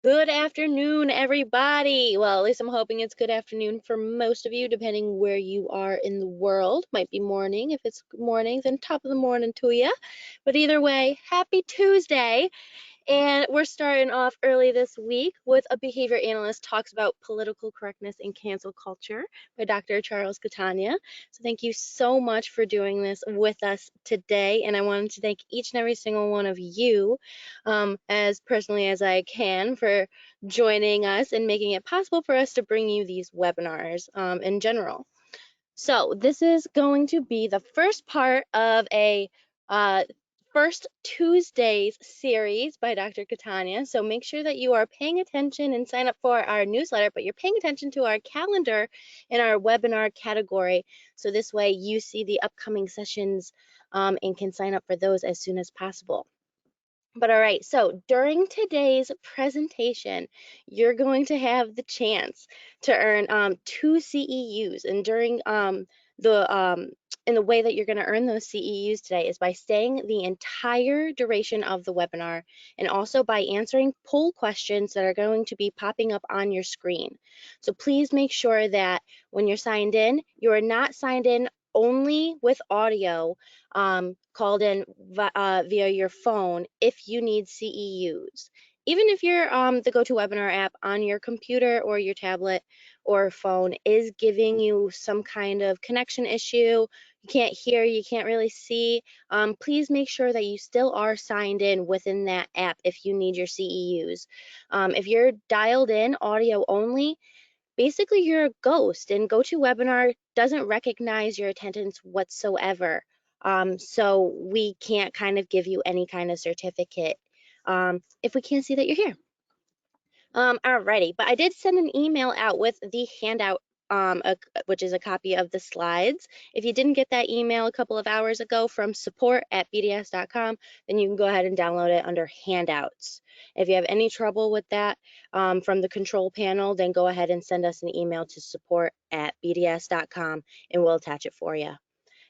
Good afternoon, everybody. Well, at least I'm hoping it's good afternoon for most of you, depending where you are in the world. Might be morning. If it's morning, then top of the morning to you. But either way, happy Tuesday. And we're starting off early this week with a behavior analyst talks about political correctness and cancel culture by Dr. Charles Catania. So thank you so much for doing this with us today. And I wanted to thank each and every single one of you, as personally as I can, for joining us and making it possible for us to bring you these webinars in general. So this is going to be the first part of a uh, First Tuesdays series by Dr. Catania. So make sure that you are paying attention and sign up for our newsletter, but you're paying attention to our calendar in our webinar category. So this way you see the upcoming sessions and can sign up for those as soon as possible. But all right, so during today's presentation, you're going to have the chance to earn 2 CEUs. And during in the way that you're going to earn those CEUs today is by staying the entire duration of the webinar and also by answering poll questions that are going to be popping up on your screen. So please make sure that when you're signed in, you are not signed in only with audio, called in via your phone if you need CEUs. Even if your the GoToWebinar app on your computer or your tablet or phone is giving you some kind of connection issue, you can't hear, you can't really see, please make sure that you still are signed in within that app if you need your CEUs. If you're dialed in audio only, basically you're a ghost, and GoToWebinar doesn't recognize your attendance whatsoever. So we can't kind of give you any kind of certificate if we can't see that you're here. Alrighty, but I did send an email out with the handout, which is a copy of the slides. If you didn't get that email a couple of hours ago from support@bds.com, then you can go ahead and download it under handouts. If you have any trouble with that from the control panel, then go ahead and send us an email to support@bds.com and we'll attach it for you.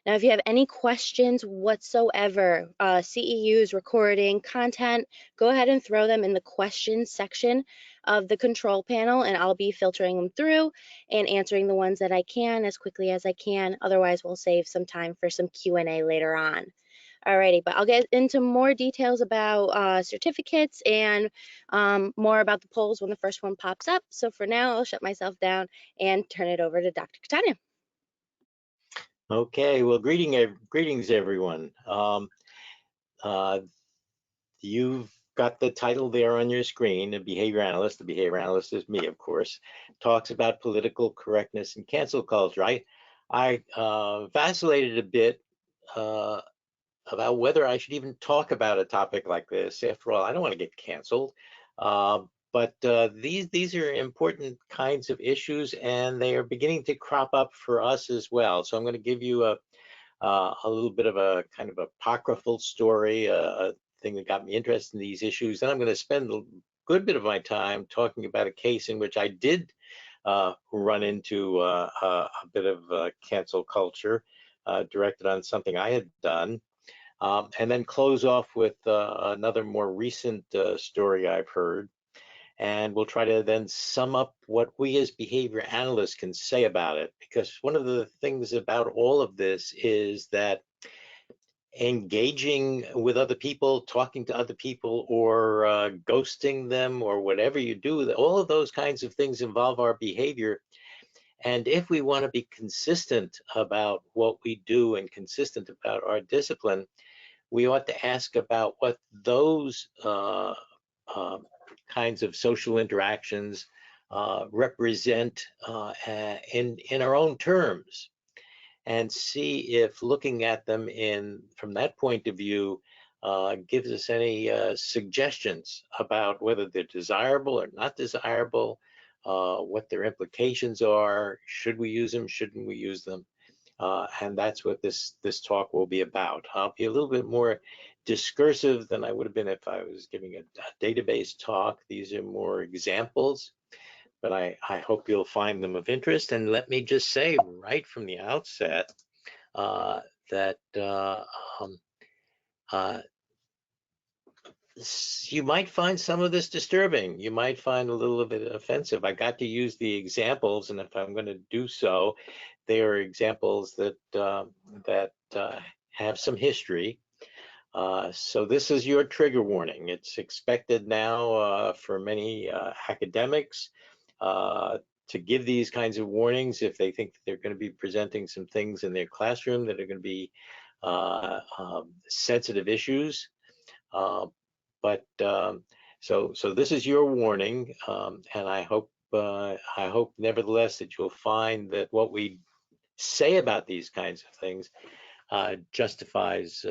Now, if you have any questions whatsoever, CEUs, recording, content, go ahead and throw them in the questions section of the control panel, and I'll be filtering them through and answering the ones that I can as quickly as I can. Otherwise, we'll save some time for some Q&A later on. Alrighty, but I'll get into more details about certificates and more about the polls when the first one pops up. So for now, I'll shut myself down and turn it over to Dr. Catania. Okay, well, greetings, everyone. You've got the title there on your screen, a behavior analyst. The behavior analyst is me, of course. Talks about political correctness and cancel culture. I vacillated a bit about whether I should even talk about a topic like this. After all, I don't want to get canceled. But these are important kinds of issues, and they are beginning to crop up for us as well. So I'm going to give you a little bit of a kind of apocryphal story, a thing that got me interested in these issues. And I'm going to spend a good bit of my time talking about a case in which I did run into a bit of cancel culture directed on something I had done. And then close off with another more recent story I've heard. And we'll try to then sum up what we as behavior analysts can say about it. Because one of the things about all of this is that engaging with other people, talking to other people, or ghosting them, or whatever you do, all of those kinds of things involve our behavior. And if we want to be consistent about what we do and consistent about our discipline, we ought to ask about what those kinds of social interactions represent in our own terms, and see if looking at them from that point of view gives us any suggestions about whether they're desirable or not desirable, what their implications are, should we use them, shouldn't we use them. And that's what this talk will be about. I'll be a little bit more discursive than I would have been if I was giving a database talk. These are more examples, but I hope you'll find them of interest. And let me just say right from the outset that you might find some of this disturbing. You might find a little bit offensive. I got to use the examples, and if I'm going to do so, they are examples that have some history. So this is your trigger warning. It's expected now for many academics to give these kinds of warnings if they think that they're going to be presenting some things in their classroom that are going to be sensitive issues. But so this is your warning, and I hope nevertheless that you'll find that what we say about these kinds of things justifies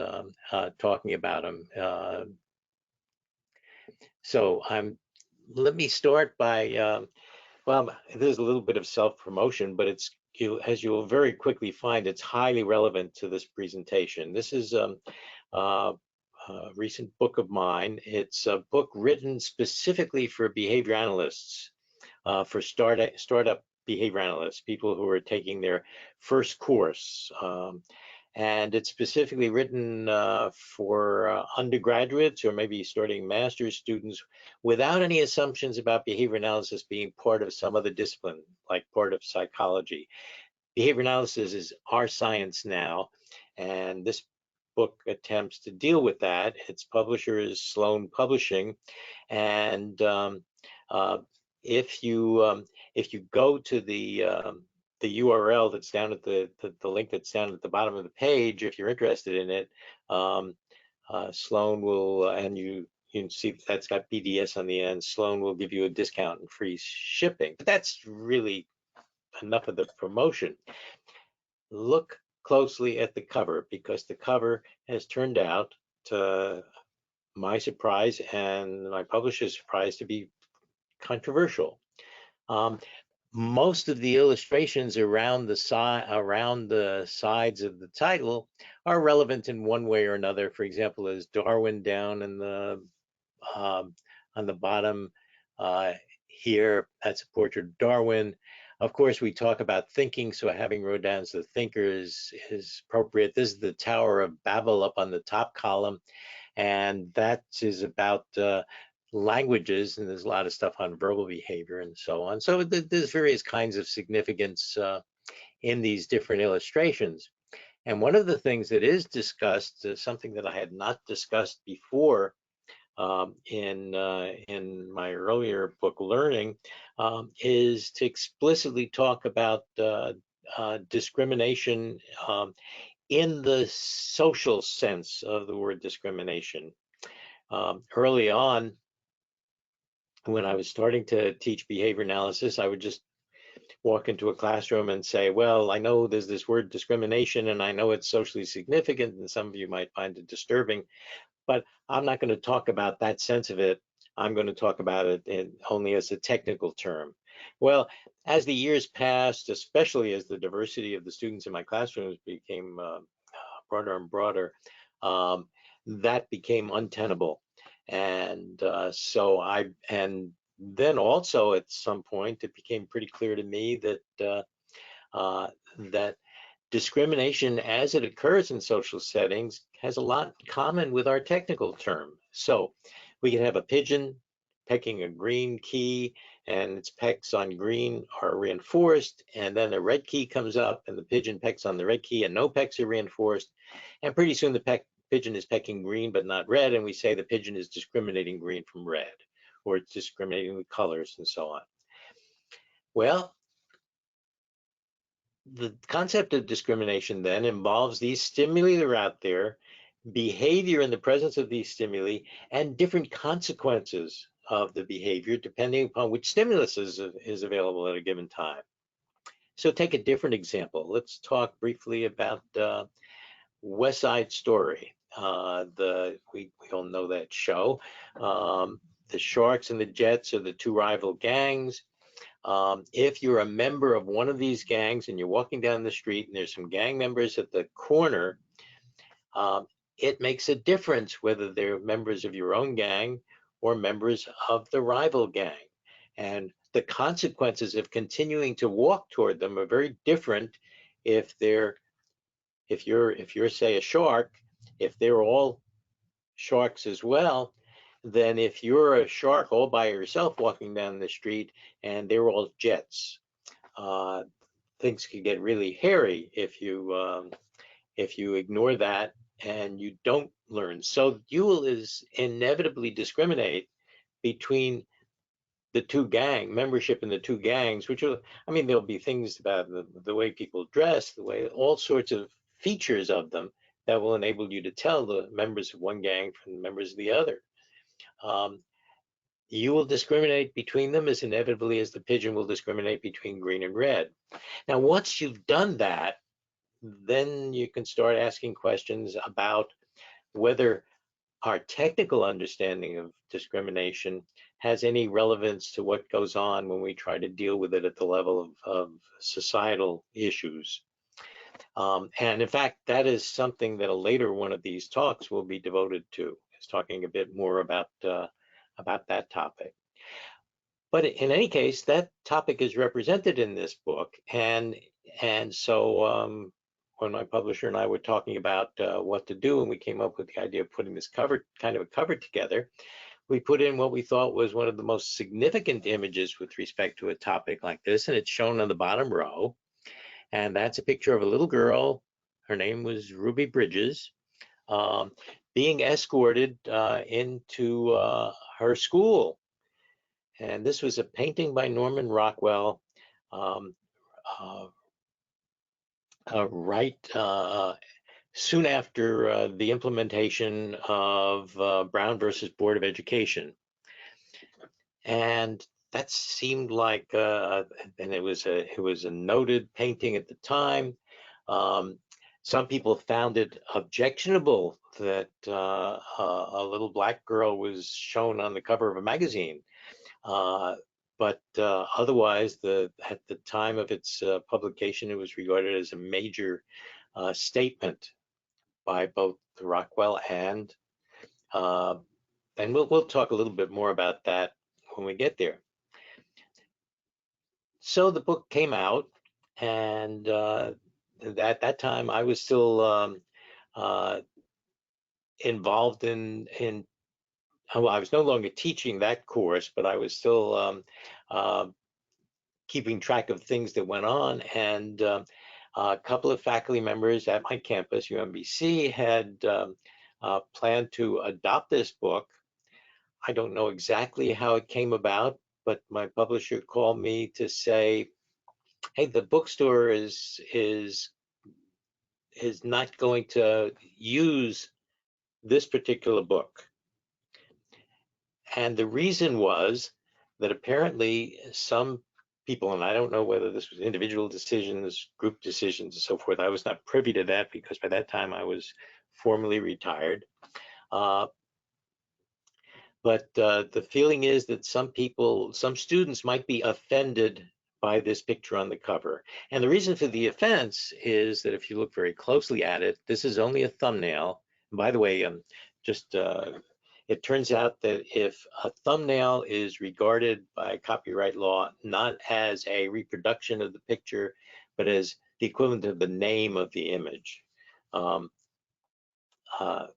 talking about them. So let me start by well, there's a little bit of self-promotion, but it's as you will very quickly find, it's highly relevant to this presentation. This is a recent book of mine. It's a book written specifically for behavior analysts, for startup behavior analysts, people who are taking their first course. And it's specifically written for undergraduates or maybe starting master's students without any assumptions about behavior analysis being part of some other discipline, like part of psychology. Behavior analysis is our science now, and this book attempts to deal with that. Its publisher is Sloan Publishing, and if you go to the URL that's down at the link that's down at the bottom of the page, if you're interested in it, Sloan will, and you can see that's got BDS on the end. Sloan will give you a discount and free shipping. But that's really enough of the promotion. Look closely at the cover, because the cover has turned out, to my surprise and my publisher's surprise, to be controversial. Most of the illustrations around the sides of the title are relevant in one way or another. For example, there's Darwin down in the on the bottom here. That's a portrait of Darwin. Of course, we talk about thinking, so having wrote down as the thinker is appropriate. This is the Tower of Babel up on the top column, and that is about languages, and there's a lot of stuff on verbal behavior and so on. So there's various kinds of significance in these different illustrations. And one of the things that is discussed, something that I had not discussed before in my earlier book, Learning, is to explicitly talk about discrimination in the social sense of the word discrimination. Early on, when I was starting to teach behavior analysis, I would just walk into a classroom and say, well, I know there's this word discrimination, and I know it's socially significant, and some of you might find it disturbing, but I'm not going to talk about that sense of it. I'm going to talk about it only as a technical term. Well, as the years passed, especially as the diversity of the students in my classrooms became broader and broader, that became untenable. And and then also at some point, it became pretty clear to me that that discrimination as it occurs in social settings has a lot in common with our technical term. So we can have a pigeon pecking a green key, and its pecks on green are reinforced, and then a red key comes up and the pigeon pecks on the red key and no pecks are reinforced, and pretty soon the pigeon is pecking green but not red, and we say the pigeon is discriminating green from red, or it's discriminating with colors and so on. Well, the concept of discrimination then involves these stimuli that are out there, behavior in the presence of these stimuli, and different consequences of the behavior depending upon which stimulus is available at a given time. So take a different example. Let's talk briefly about West Side Story. We all know that show. The Sharks and the Jets are the two rival gangs. If you're a member of one of these gangs and you're walking down the street and there's some gang members at the corner, it makes a difference whether they're members of your own gang or members of the rival gang. And the consequences of continuing to walk toward them are very different if you're say a shark, if they're all sharks as well, than if you're a shark all by yourself walking down the street and they're all jets. Uh, Things could get really hairy if you ignore that and you don't learn. So you will is inevitably discriminate between the two gang membership in the two gangs, which are, I mean, there'll be things about the way people dress, the way, all sorts of features of them that will enable you to tell the members of one gang from the members of the other. Um, you will discriminate between them as inevitably as the pigeon will discriminate between green and red. Now, once you've done that, then you can start asking questions about whether our technical understanding of discrimination has any relevance to what goes on when we try to deal with it at the level of societal issues. And in fact, that is something that a later one of these talks will be devoted to, is talking a bit more about that topic. But in any case, that topic is represented in this book, and so when my publisher and I were talking about what to do, and we came up with the idea of putting this kind of a cover together, we put in what we thought was one of the most significant images with respect to a topic like this, and it's shown on the bottom row, and that's a picture of a little girl. Her name was Ruby Bridges, um, being escorted into her school. And this was a painting by Norman Rockwell, um, uh, right soon after the implementation of Brown versus Board of Education. And that seemed like, and it was a noted painting at the time. Um, some people found it objectionable that a little black girl was shown on the cover of a magazine. But otherwise, at the time of its publication, it was regarded as a major statement by both Rockwell and we'll talk a little bit more about that when we get there. So the book came out, and at that time, I was still uh, involved in. Well, I was no longer teaching that course, but I was still uh, keeping track of things that went on. And a couple of faculty members at my campus, UMBC, had planned to adopt this book. I don't know exactly how it came about, but my publisher called me to say, "Hey, the bookstore is not going to use this particular book." And the reason was that apparently some people, and I don't know whether this was individual decisions, group decisions, and so forth. I was not privy to that because by that time I was formally retired. Uh, but the feeling is that some students might be offended by this picture on the cover. And the reason for the offense is that if you look very closely at it, this is only a thumbnail. And by the way, just it turns out that if a thumbnail is regarded by copyright law not as a reproduction of the picture, but as the equivalent of the name of the image.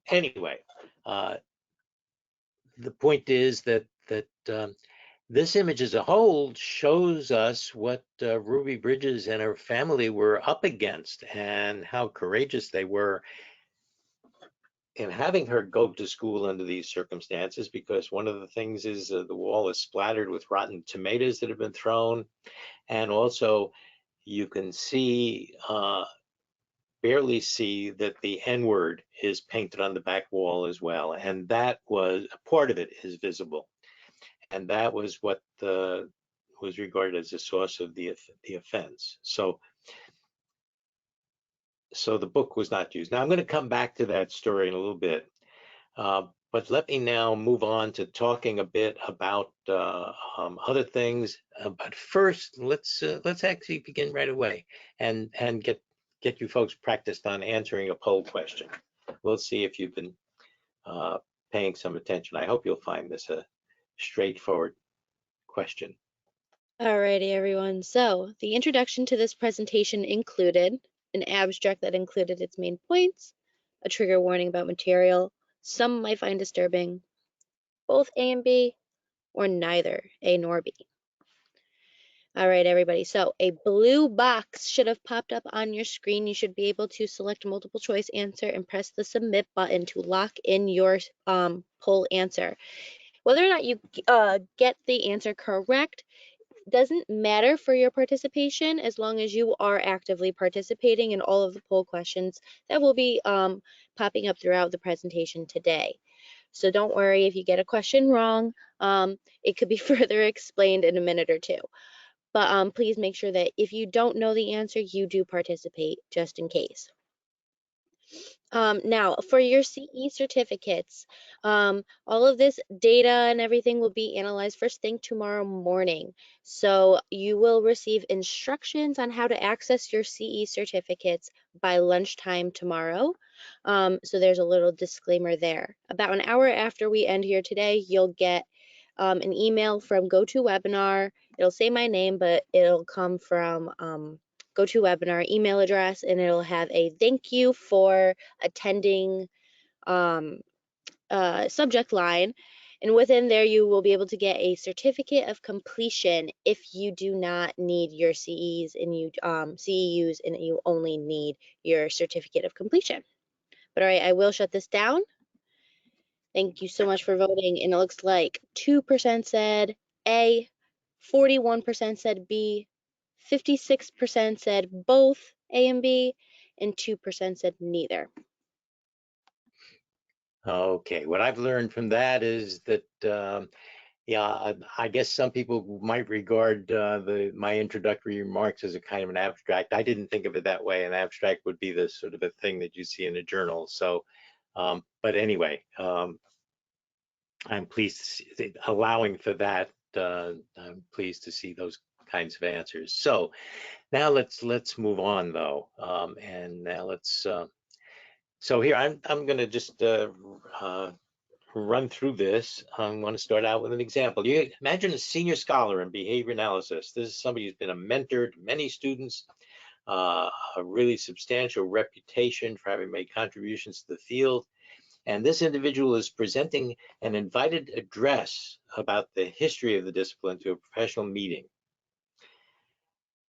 Anyway, uh, the point is that this image as a whole shows us what Ruby Bridges and her family were up against and how courageous they were in having her go to school under these circumstances, because one of the things is the wall is splattered with rotten tomatoes that have been thrown, and also you can see barely see that the N-word is painted on the back wall as well, and that was a part of it is visible, and that was what was regarded as a source of the offense. So the book was not used. Now I'm going to come back to that story in a little bit. But let me now move on to talking a bit about other things. But first, let's actually begin right away and get you folks practiced on answering a poll question. We'll see if you've been paying some attention. I hope you'll find this a straightforward question. Alrighty, everyone. So, the introduction to this presentation included an abstract that included its main points, a trigger warning about material some might find disturbing, both A and B, or neither A nor B. All right, everybody. So a blue box should have popped up on your screen. You should be able to select a multiple choice answer and press the submit button to lock in your poll answer. Whether or not you get the answer correct doesn't matter for your participation as long as you are actively participating in all of the poll questions that will be popping up throughout the presentation today. So don't worry if you get a question wrong. It could be further explained in a minute or two. But please make sure that if you don't know the answer, you do participate just in case. Now, for your CE certificates, all of this data and everything will be analyzed first thing tomorrow morning. So you will receive instructions on how to access your CE certificates by lunchtime tomorrow. So there's a little disclaimer there. About an hour after we end here today, you'll get an email from GoToWebinar. It'll say my name, but it'll come from GoToWebinar email address, and it'll have a thank you for attending subject line. And within there, you will be able to get a certificate of completion if you do not need your CEs and you CEUs, and you only need your certificate of completion. But all right, I will shut this down. Thank you so much for voting. And it looks like 2% said A, 41% said B, 56% said both A and B, and 2% said neither. Okay, what I've learned from that is that, yeah, I guess some people might regard my introductory remarks as a kind of an abstract. I didn't think of it that way. An abstract would be the sort of a thing that you see in a journal. So, but anyway, I'm pleased to see, allowing for that. I'm pleased to see those kinds of answers. So now let's move on though, and now let's. So here I'm going to just run through this. I want to start out with an example. You imagine a senior scholar in behavior analysis. This is somebody who's been a mentor to many students, a really substantial reputation for having made contributions to the field. And this individual is presenting an invited address about the history of the discipline to a professional meeting.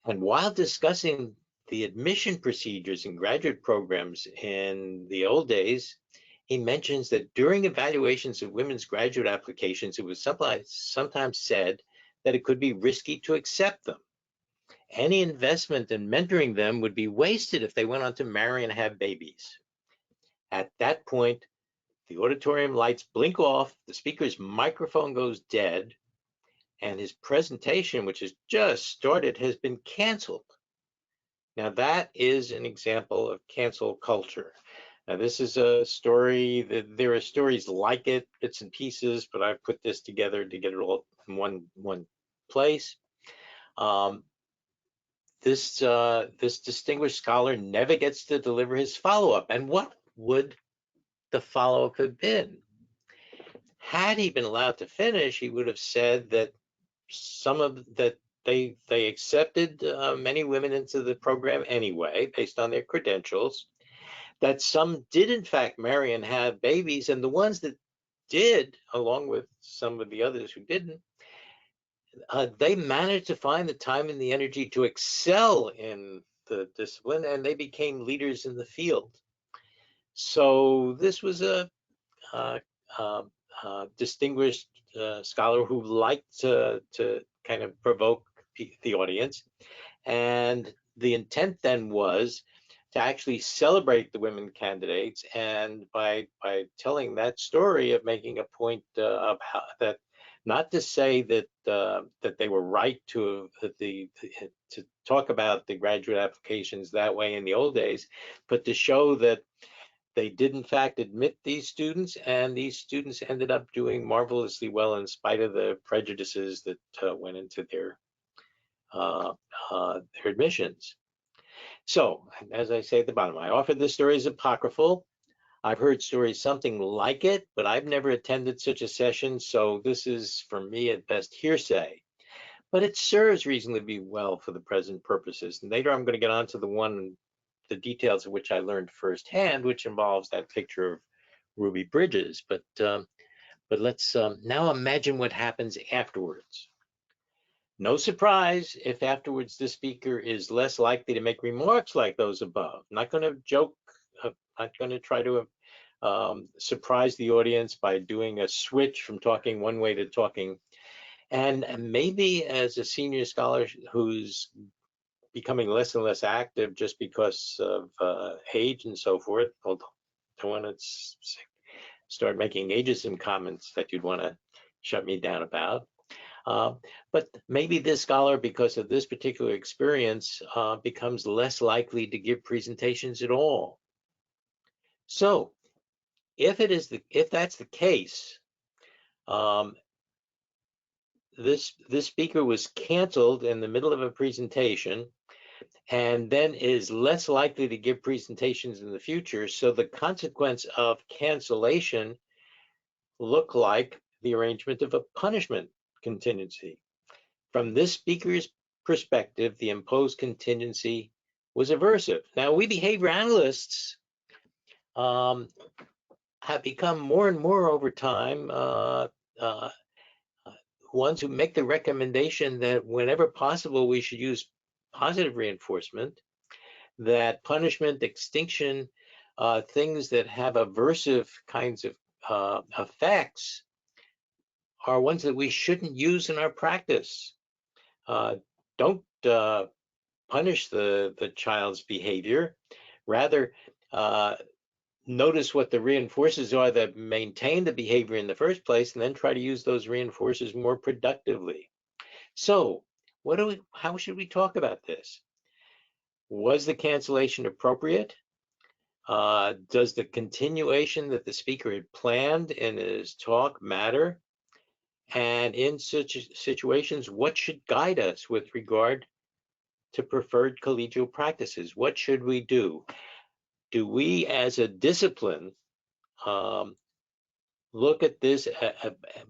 And while discussing the admission procedures in graduate programs in the old days, he mentions that during evaluations of women's graduate applications, it was sometimes said that it could be risky to accept them. Any investment in mentoring them would be wasted if they went on to marry and have babies. At that point, the auditorium lights blink off, the speaker's microphone goes dead, and his presentation, which has just started, has been canceled. Now that is an example of cancel culture. Now this is a story that there are stories like it, bits and pieces, but I've put this together to get it all in one place. This distinguished scholar never gets to deliver his follow-up. And what would the follow-up have been? Had he been allowed to finish, he would have said that they accepted many women into the program anyway, based on their credentials, that some did in fact marry and have babies, and the ones that did, along with some of the others who didn't, they managed to find the time and the energy to excel in the discipline, and they became leaders in the field. So this was a distinguished scholar who liked to kind of provoke the audience. And the intent then was to actually celebrate the women candidates, and by telling that story of making a point of how that, not to say that that they were right to talk about the graduate applications that way in the old days, but to show that they did in fact admit these students, and these students ended up doing marvelously well in spite of the prejudices that went into their admissions. So, as I say at the bottom, I offer this story as apocryphal. I've heard stories something like it, but I've never attended such a session, so this is, for me, at best hearsay. But it serves reasonably well for the present purposes. And later I'm going to get onto the details of which I learned firsthand, which involves that picture of Ruby Bridges. But But let's now imagine what happens afterwards. No surprise if afterwards the speaker is less likely to make remarks like those above. Not going to joke, not going to try to surprise the audience by doing a switch from talking one way to talking. And maybe as a senior scholar who's becoming less and less active just because of age and so forth, I don't want to start making ageism comments that you'd want to shut me down about. But maybe this scholar, because of this particular experience, becomes less likely to give presentations at all. So if that's the case, this speaker was canceled in the middle of a presentation and then is less likely to give presentations in the future. So the consequence of cancellation look like the arrangement of a punishment contingency. From this speaker's perspective, the imposed contingency was aversive. Now, we behavior analysts have become more and more over time ones who make the recommendation that whenever possible, we should use positive reinforcement, that punishment, extinction, things that have aversive kinds of effects are ones that we shouldn't use in our practice. Don't punish the child's behavior. Rather, notice what the reinforcers are that maintain the behavior in the first place, and then try to use those reinforcers more productively. So, how should we talk about this? Was the cancellation appropriate? Does the continuation that the speaker had planned in his talk matter? And in such situations, what should guide us with regard to preferred collegial practices? What should we do? Do we, as a discipline, look at this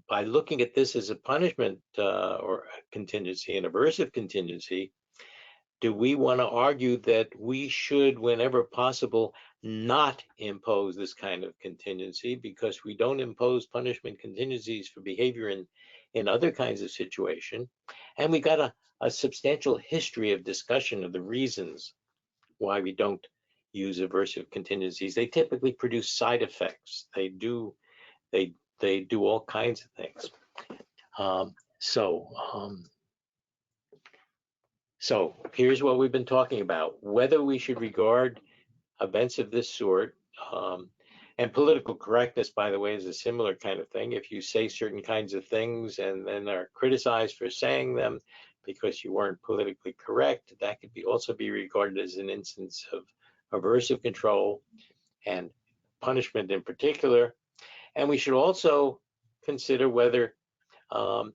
by looking at this as a punishment or a contingency, an aversive contingency? Do we want to argue that we should, whenever possible, not impose this kind of contingency because we don't impose punishment contingencies for behavior in other kinds of situation? And we got a substantial history of discussion of the reasons why we don't use aversive contingencies. They typically produce side effects. They do all kinds of things. So here's what we've been talking about: whether we should regard events of this sort, and political correctness, by the way, is a similar kind of thing. If you say certain kinds of things and then are criticized for saying them because you weren't politically correct, that could also be regarded as an instance of aversive control and punishment in particular. And we should also consider whether an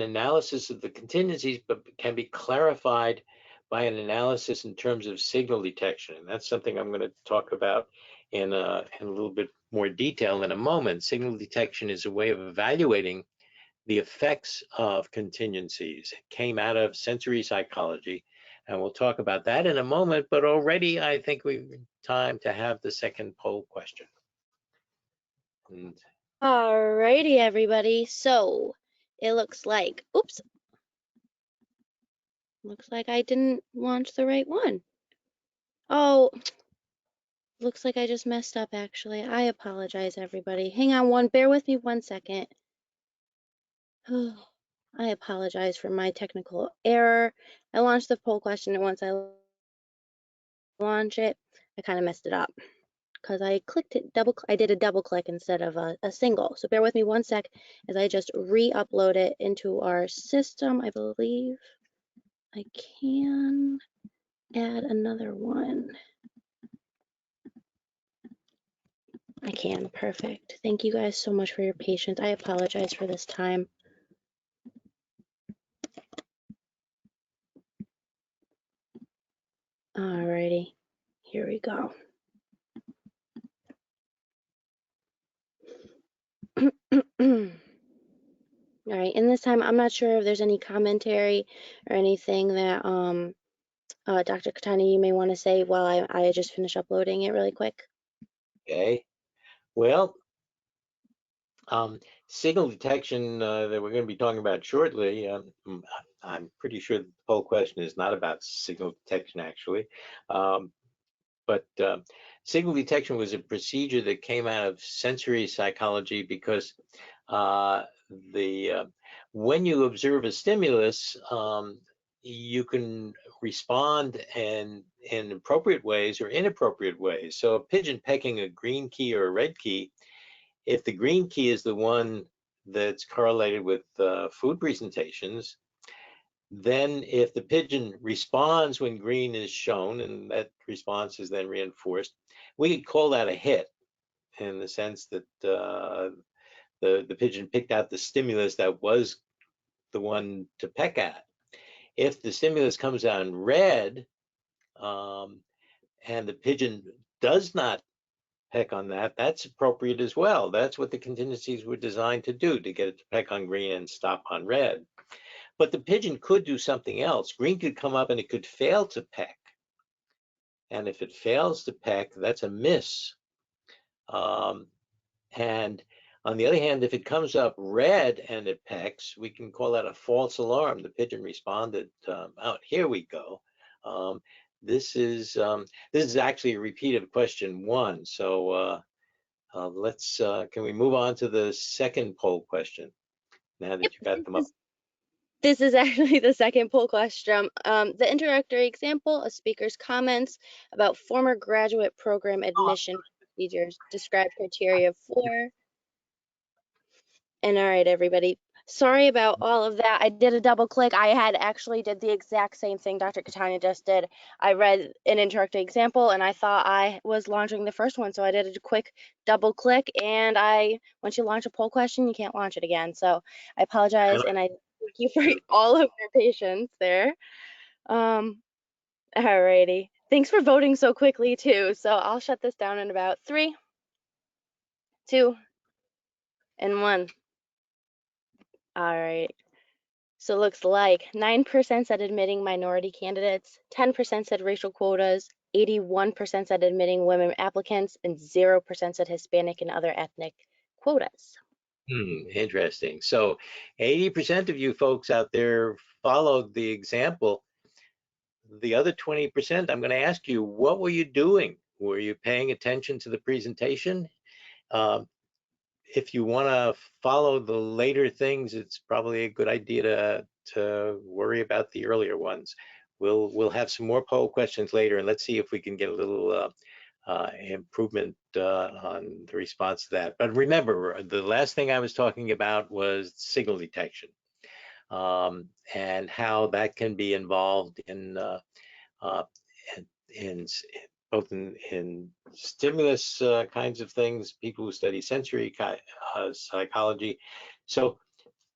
analysis of the contingencies can be clarified by an analysis in terms of signal detection. And that's something I'm going to talk about in a little bit more detail in a moment. Signal detection is a way of evaluating the effects of contingencies. It came out of sensory psychology, and we'll talk about that in a moment. But already, I think we've time to have the second poll question. Alrighty, everybody. So it looks like, oops, looks like I didn't launch the right one. Oh, looks like I just messed up, actually. I apologize, everybody. Hang on bear with me 1 second. I apologize for my technical error. I launched the poll question, and once I launch it, I kind of messed it up because I clicked it I did a double click instead of a single. So bear with me 1 sec as I just re-upload it into our system. I believe I can add another one. I can, perfect. Thank you guys so much for your patience. I apologize for this time. Alrighty, here we go. All right, and this time I'm not sure if there's any commentary or anything that Dr. Catania, you may want to say while I just finish uploading it really quick. Okay. Well, signal detection that we're going to be talking about shortly, I'm pretty sure the whole question is not about signal detection, actually. But signal detection was a procedure that came out of sensory psychology because when you observe a stimulus, you can respond in appropriate ways or inappropriate ways. So a pigeon pecking a green key or a red key, if the green key is the one that's correlated with food presentations, then if the pigeon responds when green is shown and that response is then reinforced, we could call that a hit in the sense that the pigeon picked out the stimulus that was the one to peck at. If the stimulus comes out in red and the pigeon does not peck on that, that's appropriate as well. That's what the contingencies were designed to do, to get it to peck on green and stop on red. But the pigeon could do something else. Green could come up and it could fail to peck. And if it fails to peck, that's a miss. And on the other hand, if it comes up red and it pecks, we can call that a false alarm. The pigeon responded, out, here we go. This is actually a repeat of question 1. So can we move on to the second poll question now that Yep, you got them up? this is actually the second poll question. The introductory example, a speaker's comments about former graduate program admission procedures, describe criteria for. And all right, everybody. Sorry about all of that. I did a double click. I had actually did the exact same thing Dr. Catania just did. I read an introductory example and I thought I was launching the first one. So I did a quick double click and once you launch a poll question, you can't launch it again. So I apologize and I thank you for all of your patience there. All righty. Thanks for voting so quickly too. So I'll shut this down in about 3, 2, and 1. All right. So it looks like 9% said admitting minority candidates, 10% said racial quotas, 81% said admitting women applicants, and 0% said Hispanic and other ethnic quotas. Interesting. So 80% of you folks out there followed the example. The other 20%, I'm going to ask you, what were you doing? Were you paying attention to the presentation? If you want to follow the later things, it's probably a good idea to worry about the earlier ones. We'll have some more poll questions later, and let's see if we can get a little improvement on the response to that. But remember, the last thing I was talking about was signal detection and how that can be involved in both in stimulus kinds of things, people who study sensory psychology. So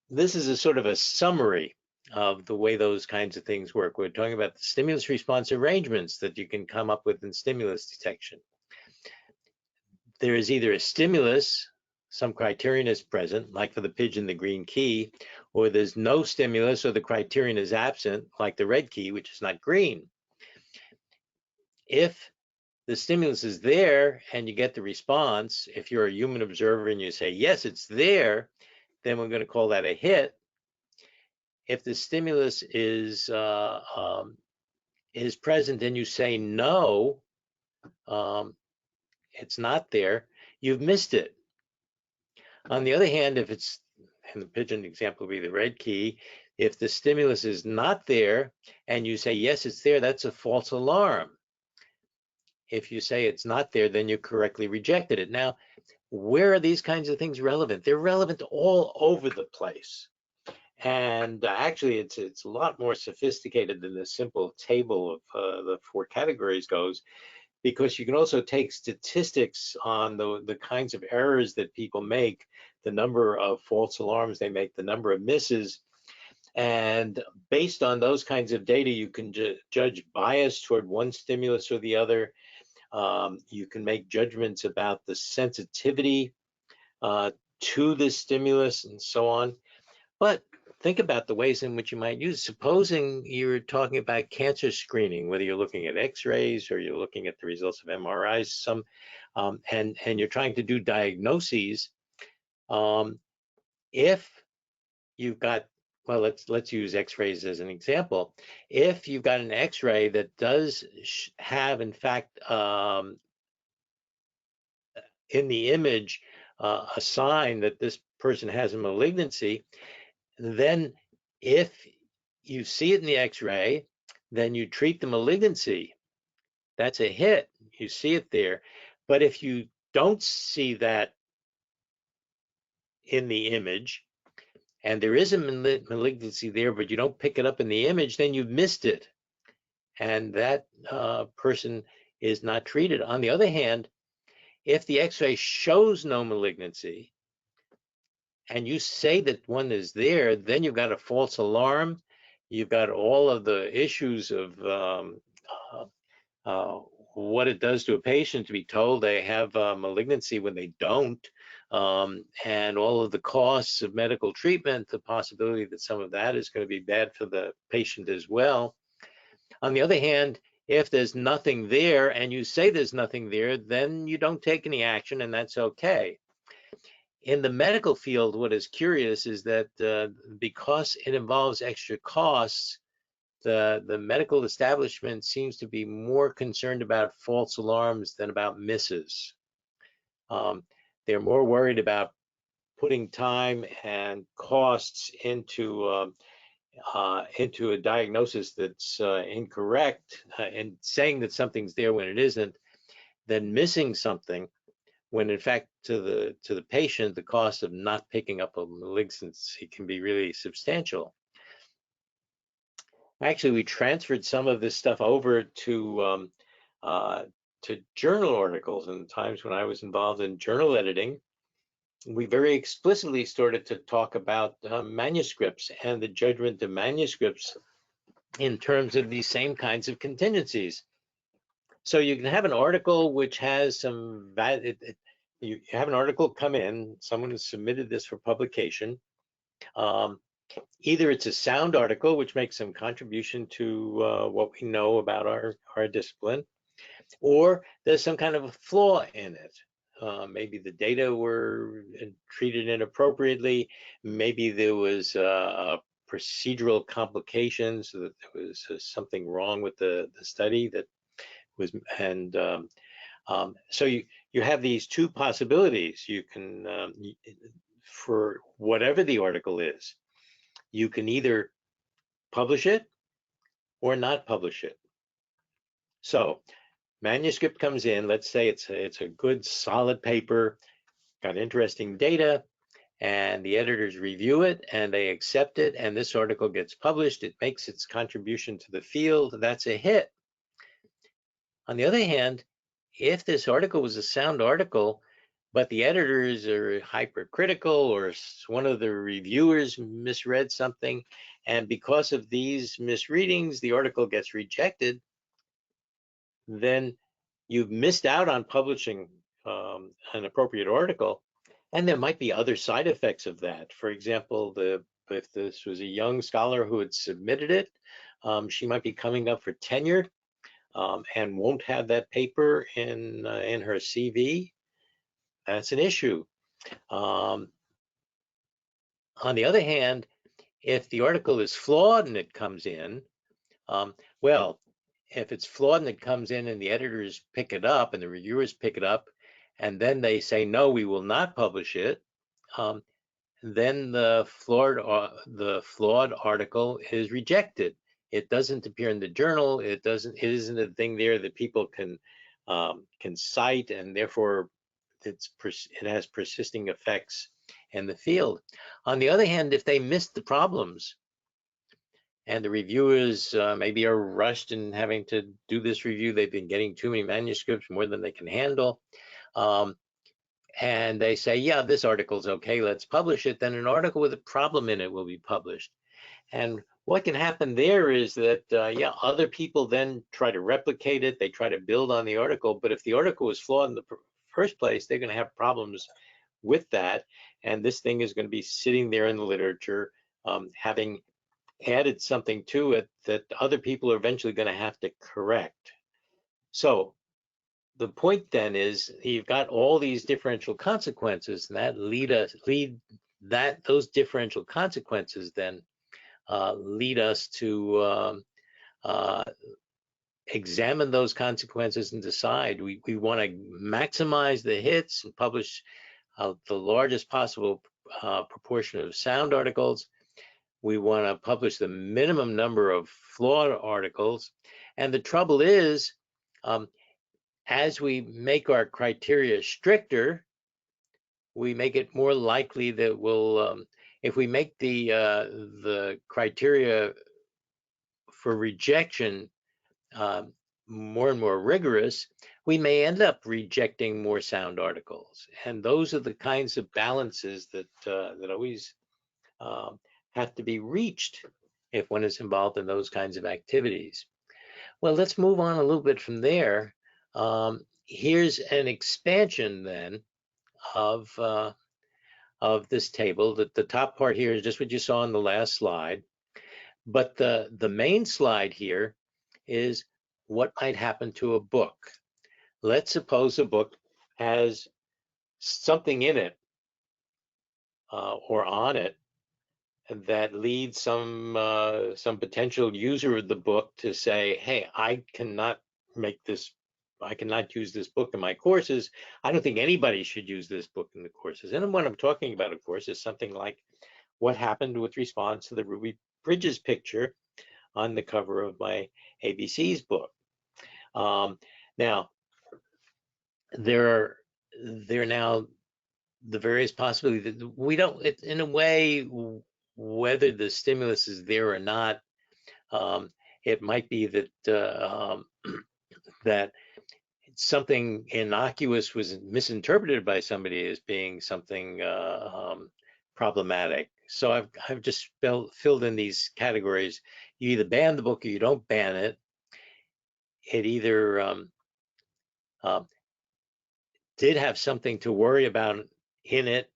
this is a sort of a summary of the way those kinds of things work. We're talking about the stimulus response arrangements that you can come up with in stimulus detection. There is either a stimulus, some criterion is present, like for the pigeon, the green key, or there's no stimulus or the criterion is absent, like the red key, which is not green. If the stimulus is there and you get the response, if you're a human observer and you say, yes, it's there, then we're going to call that a hit. If the stimulus is present and you say no, it's not there, you've missed it. On the other hand, if it's, in the pigeon example would be the red key, if the stimulus is not there and you say, yes, it's there, that's a false alarm. If you say it's not there, then you correctly rejected it. Now, where are these kinds of things relevant? They're relevant all over the place. And actually, it's a lot more sophisticated than the simple table of the 4 categories goes, because you can also take statistics on the kinds of errors that people make, the number of false alarms they make, the number of misses. And based on those kinds of data, you can judge bias toward one stimulus or the other. You can make judgments about the sensitivity to the stimulus and so on. But think about the ways in which you might use. Supposing you're talking about cancer screening, whether you're looking at x-rays or you're looking at the results of MRIs, some and you're trying to do diagnoses, if you've got, well, let's use X-rays as an example. If you've got an X-ray that does have, in fact, in the image, a sign that this person has a malignancy, then if you see it in the X-ray, then you treat the malignancy. That's a hit. You see it there. But if you don't see that in the image, and there is a malignancy there, but you don't pick it up in the image, then you've missed it. And that person is not treated. On the other hand, if the X-ray shows no malignancy, and you say that one is there, then you've got a false alarm. You've got all of the issues of what it does to a patient to be told they have malignancy when they don't, and all of the costs of medical treatment, the possibility that some of that is going to be bad for the patient as well. On the other hand, if there's nothing there and you say there's nothing there, then you don't take any action, and that's okay. In the medical field, what is curious is that because it involves extra costs, the medical establishment seems to be more concerned about false alarms than about misses. They're more worried about putting time and costs into a diagnosis that's incorrect and saying that something's there when it isn't, than missing something when in fact to the patient the cost of not picking up a malignancy can be really substantial. Actually, we transferred some of this stuff over to journal articles. In times when I was involved in journal editing, we very explicitly started to talk about manuscripts and the judgment of manuscripts in terms of these same kinds of contingencies. So you can have an article which has some you have an article come in, someone has submitted this for publication. Either it's a sound article, which makes some contribution to what we know about our discipline, or there's some kind of a flaw in it. Maybe the data were treated inappropriately. Maybe there was procedural complications, so that there was something wrong with the study that was, and so you have these two possibilities. You can, for whatever the article is, you can either publish it or not publish it. So manuscript comes in, let's say it's a good solid paper, got interesting data, and the editors review it and they accept it, and this article gets published, it makes its contribution to the field, that's a hit. On the other hand, if this article was a sound article, but the editors are hypercritical or one of the reviewers misread something, and because of these misreadings, the article gets rejected, then you've missed out on publishing an appropriate article. And there might be other side effects of that. For example, if this was a young scholar who had submitted it, she might be coming up for tenure and won't have that paper in her CV. That's an issue. On the other hand, if the article is flawed and it comes in, well, if it's flawed and it comes in and the editors pick it up and the reviewers pick it up, and then they say, no, we will not publish it, then the flawed article is rejected. It doesn't appear in the journal. It isn't a thing there that people can cite, and therefore it has persisting effects in the field. On the other hand, if they missed the problems and the reviewers maybe are rushed in having to do this review, they've been getting too many manuscripts, more than they can handle, and they say, yeah, this article's okay, let's publish it, then an article with a problem in it will be published. And what can happen there is that, yeah, other people then try to replicate it, they try to build on the article, but if the article was flawed in the first place, they're going to have problems with that, and this thing is going to be sitting there in the literature, having added something to it that other people are eventually going to have to correct. So the point then is you've got all these differential consequences, and those differential consequences then lead us to examine those consequences and decide. We want to maximize the hits and publish the largest possible proportion of sound articles. We want to publish the minimum number of flawed articles. And the trouble is, as we make our criteria stricter, we make it more likely that we'll, if we make the criteria for rejection more and more rigorous, we may end up rejecting more sound articles. And those are the kinds of balances that that always have to be reached if one is involved in those kinds of activities. Well, let's move on a little bit from there. Here's an expansion then of this table. The top part here is just what you saw on the last slide, but the main slide here is what might happen to a book. Let's suppose a book has something in it or on it that leads some potential user of the book to say, hey, I cannot use this book in my courses. I don't think anybody should use this book in the courses. And what I'm talking about, of course, is something like what happened with response to the Ruby Bridges picture on the cover of my ABC's book. Now, there are now the various possibilities that we don't, in a way, whether the stimulus is there or not, it might be that that something innocuous was misinterpreted by somebody as being something problematic. So I've just filled in these categories. You either ban the book or you don't ban it. It either did have something to worry about in it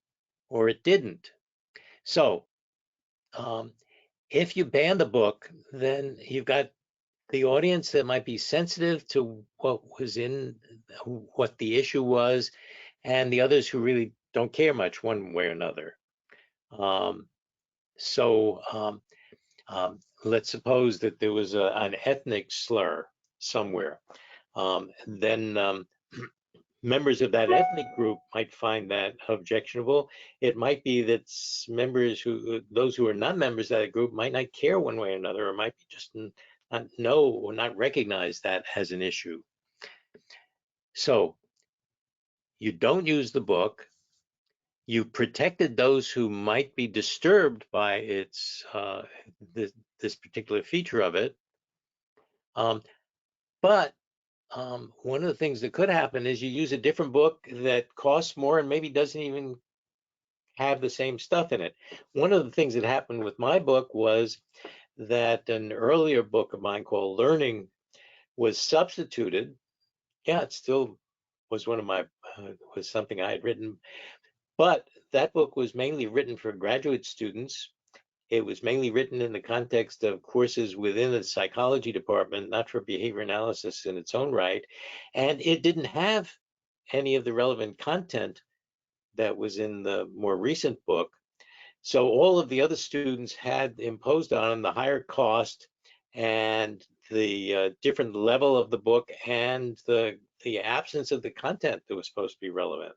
or it didn't. So if you ban the book, then you've got the audience that might be sensitive to what the issue was, and the others who really don't care much one way or another. Let's suppose that there was an ethnic slur somewhere. Then members of that ethnic group might find that objectionable. It might be that those who are not members of that group might not care one way or another, or might be just not know or not recognize that as an issue. So you don't use the book. You protected those who might be disturbed by this particular feature of it. But one of the things that could happen is you use a different book that costs more and maybe doesn't even have the same stuff in it. One of the things that happened with my book was that an earlier book of mine called Learning was substituted. Yeah, it still was was something I had written, but that book was mainly written for graduate students. It was mainly written in the context of courses within the psychology department, not for behavior analysis in its own right. And it didn't have any of the relevant content that was in the more recent book. So all of the other students had imposed on them the higher cost and the different level of the book and the absence of the content that was supposed to be relevant.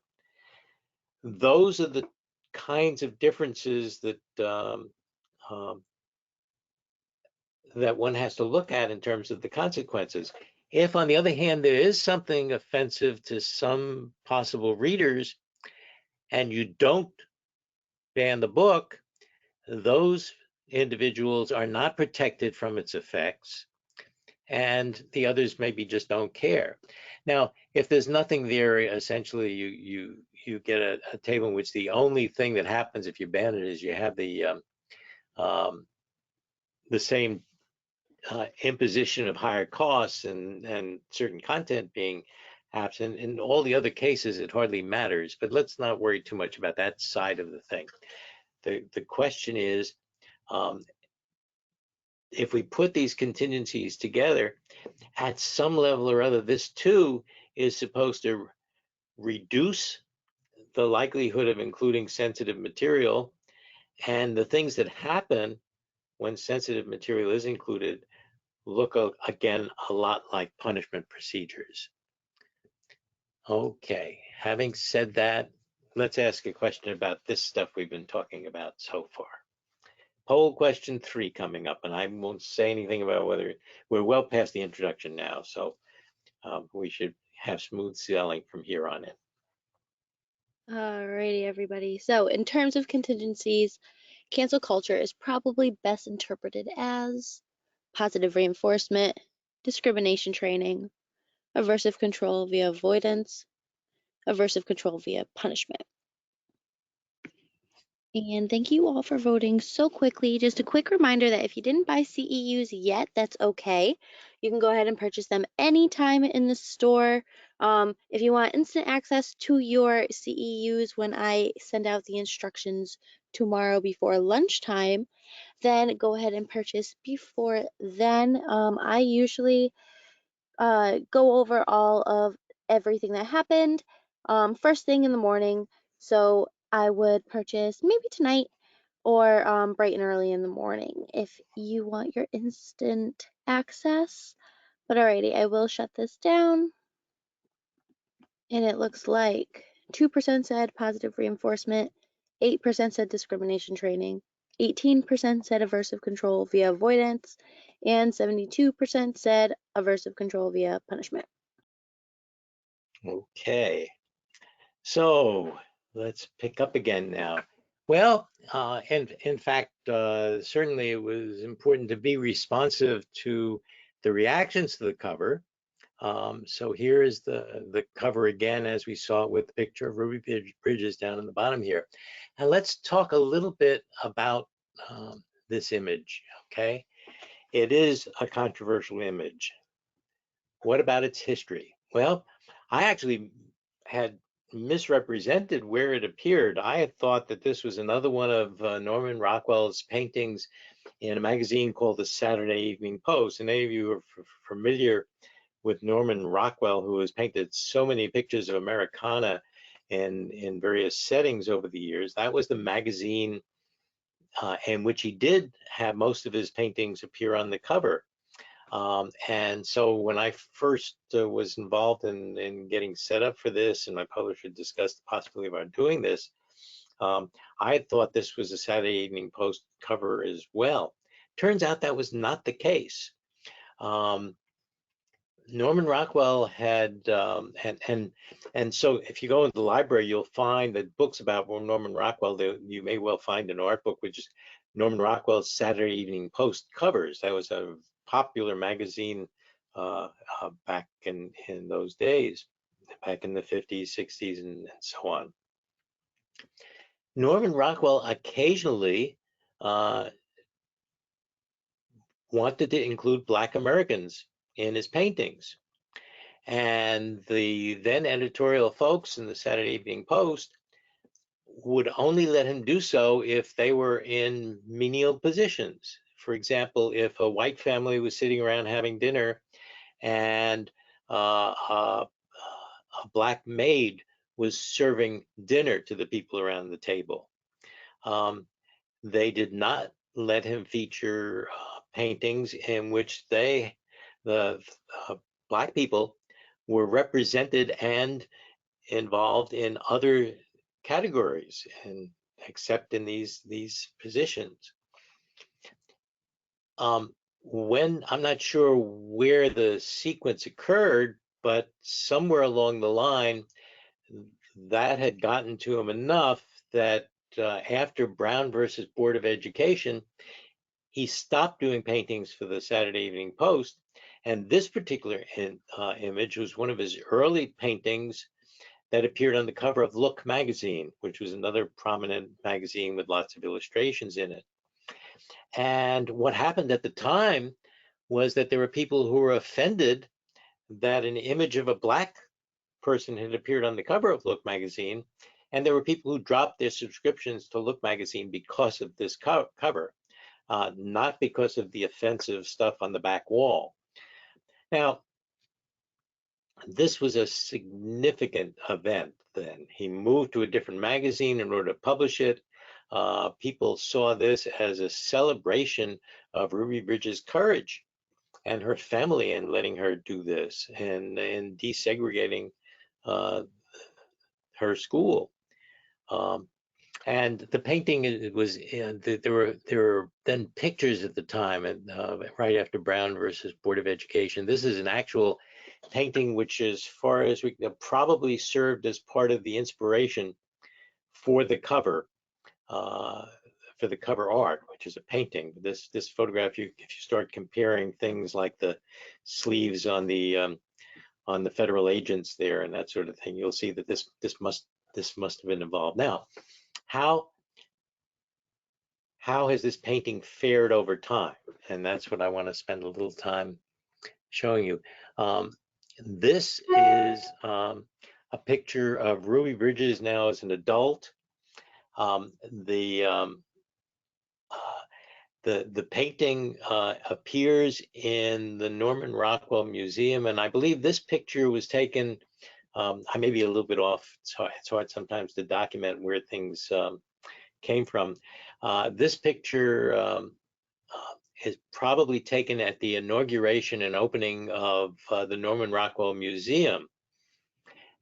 Those are the kinds of differences that that one has to look at in terms of the consequences. If, on the other hand, there is something offensive to some possible readers and you don't ban the book, those individuals are not protected from its effects, and the others maybe just don't care. Now, if there's nothing there, essentially you get a table in which the only thing that happens if you ban it is you have the same imposition of higher costs and certain content being absent. In all the other cases, it hardly matters, but let's not worry too much about that side of the thing. The question is, if we put these contingencies together, at some level or other, this too is supposed to reduce the likelihood of including sensitive material, and the things that happen when sensitive material is included look again a lot like punishment procedures. Okay, having said that, let's ask a question about this stuff we've been talking about so far. Poll question 3 coming up, and I won't say anything about whether we're well past the introduction now, so we should have smooth sailing from here on in. Alrighty, everybody. So, in terms of contingencies, cancel culture is probably best interpreted as positive reinforcement, discrimination training, aversive control via avoidance, aversive control via punishment. And thank you all for voting so quickly. Just a quick reminder that if you didn't buy CEUs yet, that's okay. You can go ahead and purchase them anytime in the store. If you want instant access to your CEUs when I send out the instructions tomorrow before lunchtime, then go ahead and purchase before then. I usually go over all of everything that happened first thing in the morning. So I would purchase maybe tonight or bright and early in the morning if you want your instant access. But alrighty, I will shut this down. And it looks like 2% said positive reinforcement, 8% said discrimination training, 18% said aversive control via avoidance, and 72% said aversive control via punishment. Okay, so let's pick up again now. Well, in fact, certainly it was important to be responsive to the reactions to the cover. So here is the cover again, as we saw it with the picture of Ruby Bridges down in the bottom here. And let's talk a little bit about this image, okay? It is a controversial image. What about its history? Well, I actually had misrepresented where it appeared. I had thought that this was another one of Norman Rockwell's paintings in a magazine called the Saturday Evening Post. And any of you are familiar with Norman Rockwell, who has painted so many pictures of Americana in various settings over the years, that was the magazine in which he did have most of his paintings appear on the cover. And so when I first was involved in getting set up for this, and my publisher discussed the possibility about doing this, I had thought this was a Saturday Evening Post cover as well. Turns out that was not the case. Norman Rockwell had, and so if you go into the library, you'll find that books about Norman Rockwell, you may well find an art book, which is Norman Rockwell's Saturday Evening Post covers. That was a popular magazine back in those days, back in the 50s, 60s, and so on. Norman Rockwell occasionally wanted to include Black Americans in his paintings. And the then editorial folks in the Saturday Evening Post would only let him do so if they were in menial positions. For example, if a white family was sitting around having dinner and a Black maid was serving dinner to the people around the table, they did not let him feature paintings in which the Black people were represented and involved in other categories, and except in these positions. When I'm not sure where the sequence occurred, but somewhere along the line, that had gotten to him enough that after Brown versus Board of Education, he stopped doing paintings for the Saturday Evening Post. And this particular image was one of his early paintings that appeared on the cover of Look magazine, which was another prominent magazine with lots of illustrations in it. And what happened at the time was that there were people who were offended that an image of a Black person had appeared on the cover of Look magazine, and there were people who dropped their subscriptions to Look magazine because of this cover, not because of the offensive stuff on the back wall. Now, This was a significant event then. He moved to a different magazine in order to publish it. People saw this as a celebration of Ruby Bridges' courage and her family in letting her do this and desegregating uh, her school. Um, and the painting was there were then pictures at the time, and right after Brown versus Board of Education. This is an actual painting, which, as far as we probably served as part of the inspiration for the cover. Uh, for the cover art, which is a painting. This photograph, if you start comparing things like the sleeves on the federal agents there and that sort of thing, you'll see that this must have been involved. Now, how has this painting fared over time? And that's what I want to spend a little time showing you. This is a picture of Ruby Bridges now as an adult. Um, the um, uh, the painting appears in the Norman Rockwell Museum, and I believe this picture was taken. I may be a little bit off. It's hard sometimes to document where things came from. This picture is probably taken at the inauguration and opening of the Norman Rockwell Museum.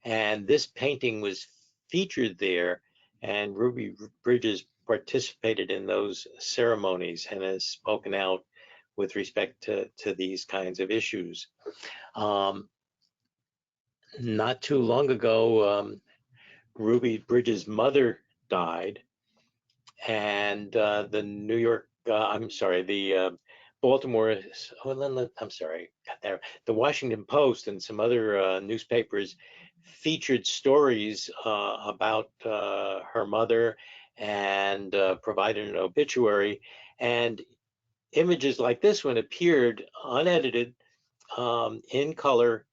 And this painting was featured there, and Ruby Bridges participated in those ceremonies and has spoken out with respect to these kinds of issues. Not too long ago, Ruby Bridges' mother died, and the Baltimore, I'm sorry, the Washington Post and some other newspapers featured stories about her mother and provided an obituary, and images like this one appeared unedited in color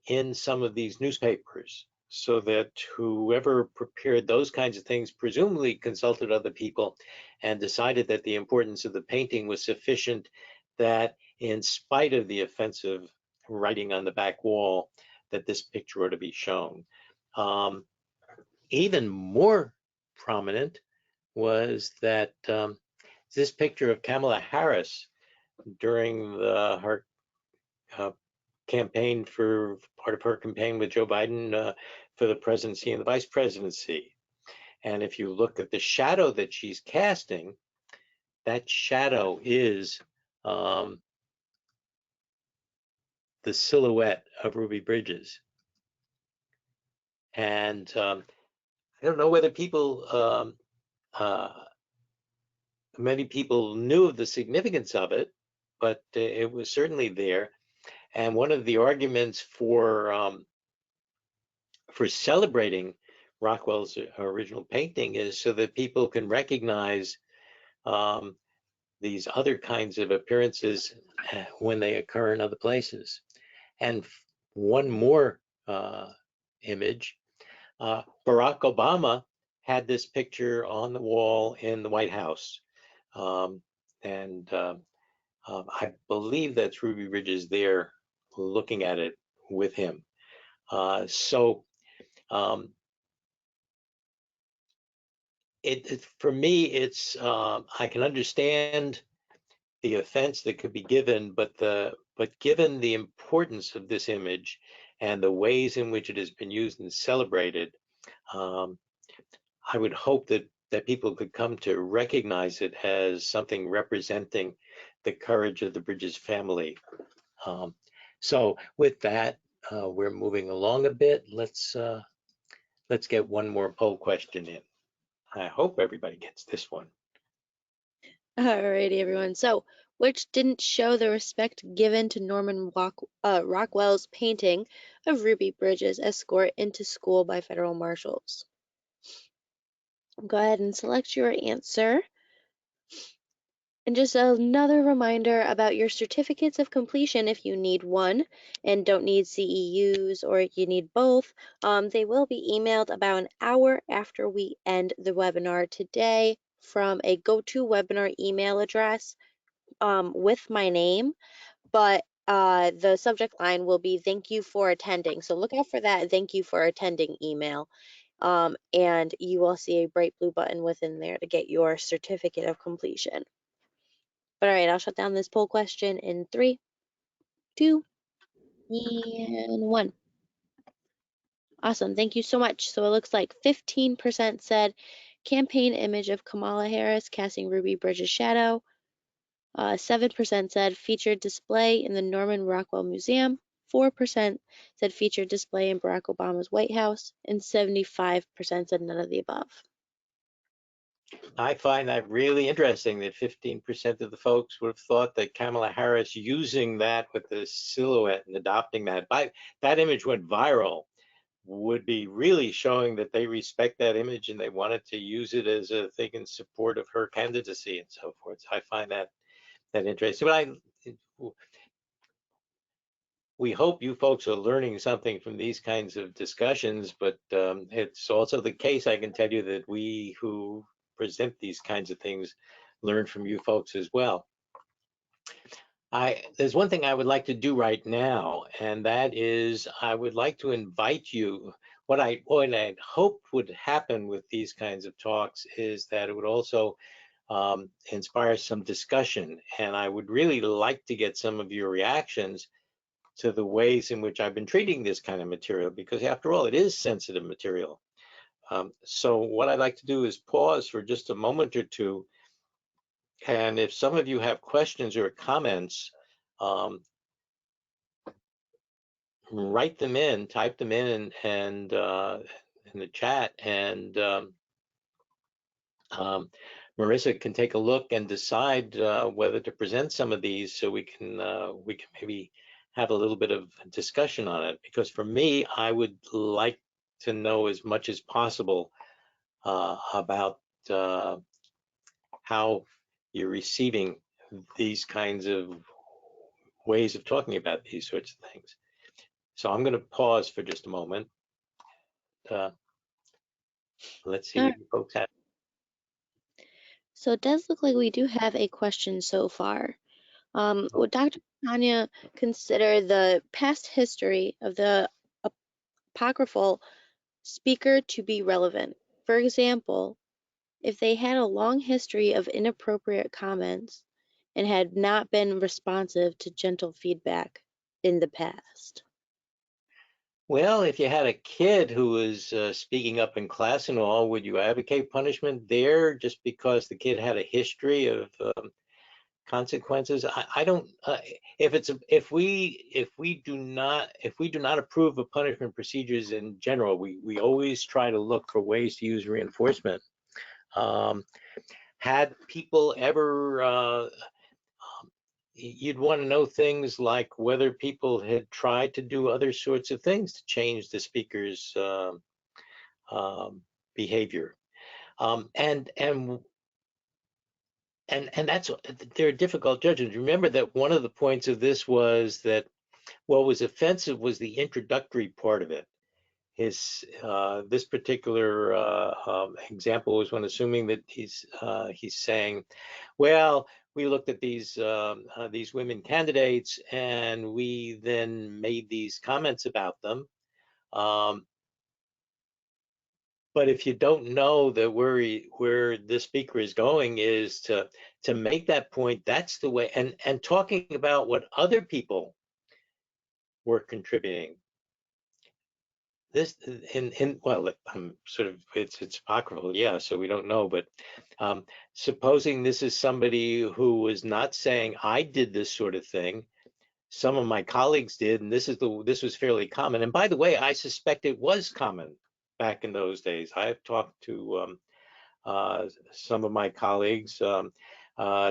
in some of these newspapers, so that whoever prepared those kinds of things presumably consulted other people and decided that the importance of the painting was sufficient, that in spite of the offensive writing on the back wall, that this picture ought to be shown. Even more prominent was that this picture of Kamala Harris during her uh, campaign for part of her campaign with Joe Biden for the presidency and the vice presidency. And if you look at the shadow that she's casting, that shadow is the silhouette of Ruby Bridges. And I don't know whether many people knew of the significance of it, but it was certainly there. And one of the arguments for celebrating Rockwell's original painting is so that people can recognize um, these other kinds of appearances when they occur in other places. And one more image, Barack Obama had this picture on the wall in the White House. Um, and I believe that's Ruby Bridges there looking at it with him. So for me, it's I can understand the offense that could be given, but given the importance of this image and the ways in which it has been used and celebrated, um, I would hope that people could come to recognize it as something representing the courage of the Bridges family. So with that, we're moving along a bit. Let's get one more poll question in. I hope everybody gets this one. Alrighty, everyone. So, which didn't show the respect given to Norman Rockwell's painting of Ruby Bridges' escort into school by federal marshals? Go ahead and select your answer. And just another reminder about your certificates of completion, if you need one and don't need CEUs or you need both, they will be emailed about an hour after we end the webinar today from a GoToWebinar email address with my name. But the subject line will be "Thank you for attending." So look out for that "Thank you for attending" email. And you will see a bright blue button within there to get your certificate of completion. But all right, I'll shut down this poll question in 3, 2, and 1. Awesome. Thank you so much. So it looks like 15% said campaign image of Kamala Harris casting Ruby Bridges' shadow. 7% said featured display in the Norman Rockwell Museum. 4% said featured display in Barack Obama's White House. And 75% said none of the above. I find that really interesting that 15% of the folks would have thought that Kamala Harris using that with the silhouette and adopting that, that image went viral, would be really showing that they respect that image and they wanted to use it as a thing in support of her candidacy and so forth. So I find that interesting. But we hope you folks are learning something from these kinds of discussions, but it's also the case, I can tell you, that we who present these kinds of things learn from you folks as well. There's one thing I would like to do right now, and that is I would like to invite you. What I hope would happen with these kinds of talks is that it would also inspire some discussion, and I would really like to get some of your reactions to the ways in which I've been treating this kind of material, because after all, it is sensitive material. So what I'd like to do is pause for just a moment or two, and if some of you have questions or comments, write them in, type them in, and in the chat, and Marissa can take a look and decide whether to present some of these, so we can maybe have a little bit of discussion on it. Because for me, I would like to know as much as possible about how you're receiving these kinds of ways of talking about these sorts of things. So I'm going to pause for just a moment. Let's see what you folks have. So it does look like we do have a question so far. Would Dr. Catania consider the past history of the apocryphal speaker to be relevant? For example, if they had a long history of inappropriate comments and had not been responsive to gentle feedback in the past. Well, if you had a kid who was speaking up in class and all, would you advocate punishment there just because the kid had a history of consequences? I don't. If we do not approve of punishment procedures in general, we always try to look for ways to use reinforcement. Had people ever you'd want to know things like whether people had tried to do other sorts of things to change the speaker's behavior, and that's, they're difficult judgments. Remember that one of the points of this was that what was offensive was the introductory part of it. This particular example was when assuming that he's saying, well, we looked at these women candidates and we then made these comments about them. But if you don't know that where the speaker is going is to make that point, that's the way. And talking about what other people were contributing. This well, I'm sort of, it's apocryphal, yeah, so we don't know, but supposing this is somebody who was not saying I did this sort of thing, some of my colleagues did, and this was fairly common. And by the way, I suspect it was common back in those days. I've talked to some of my colleagues.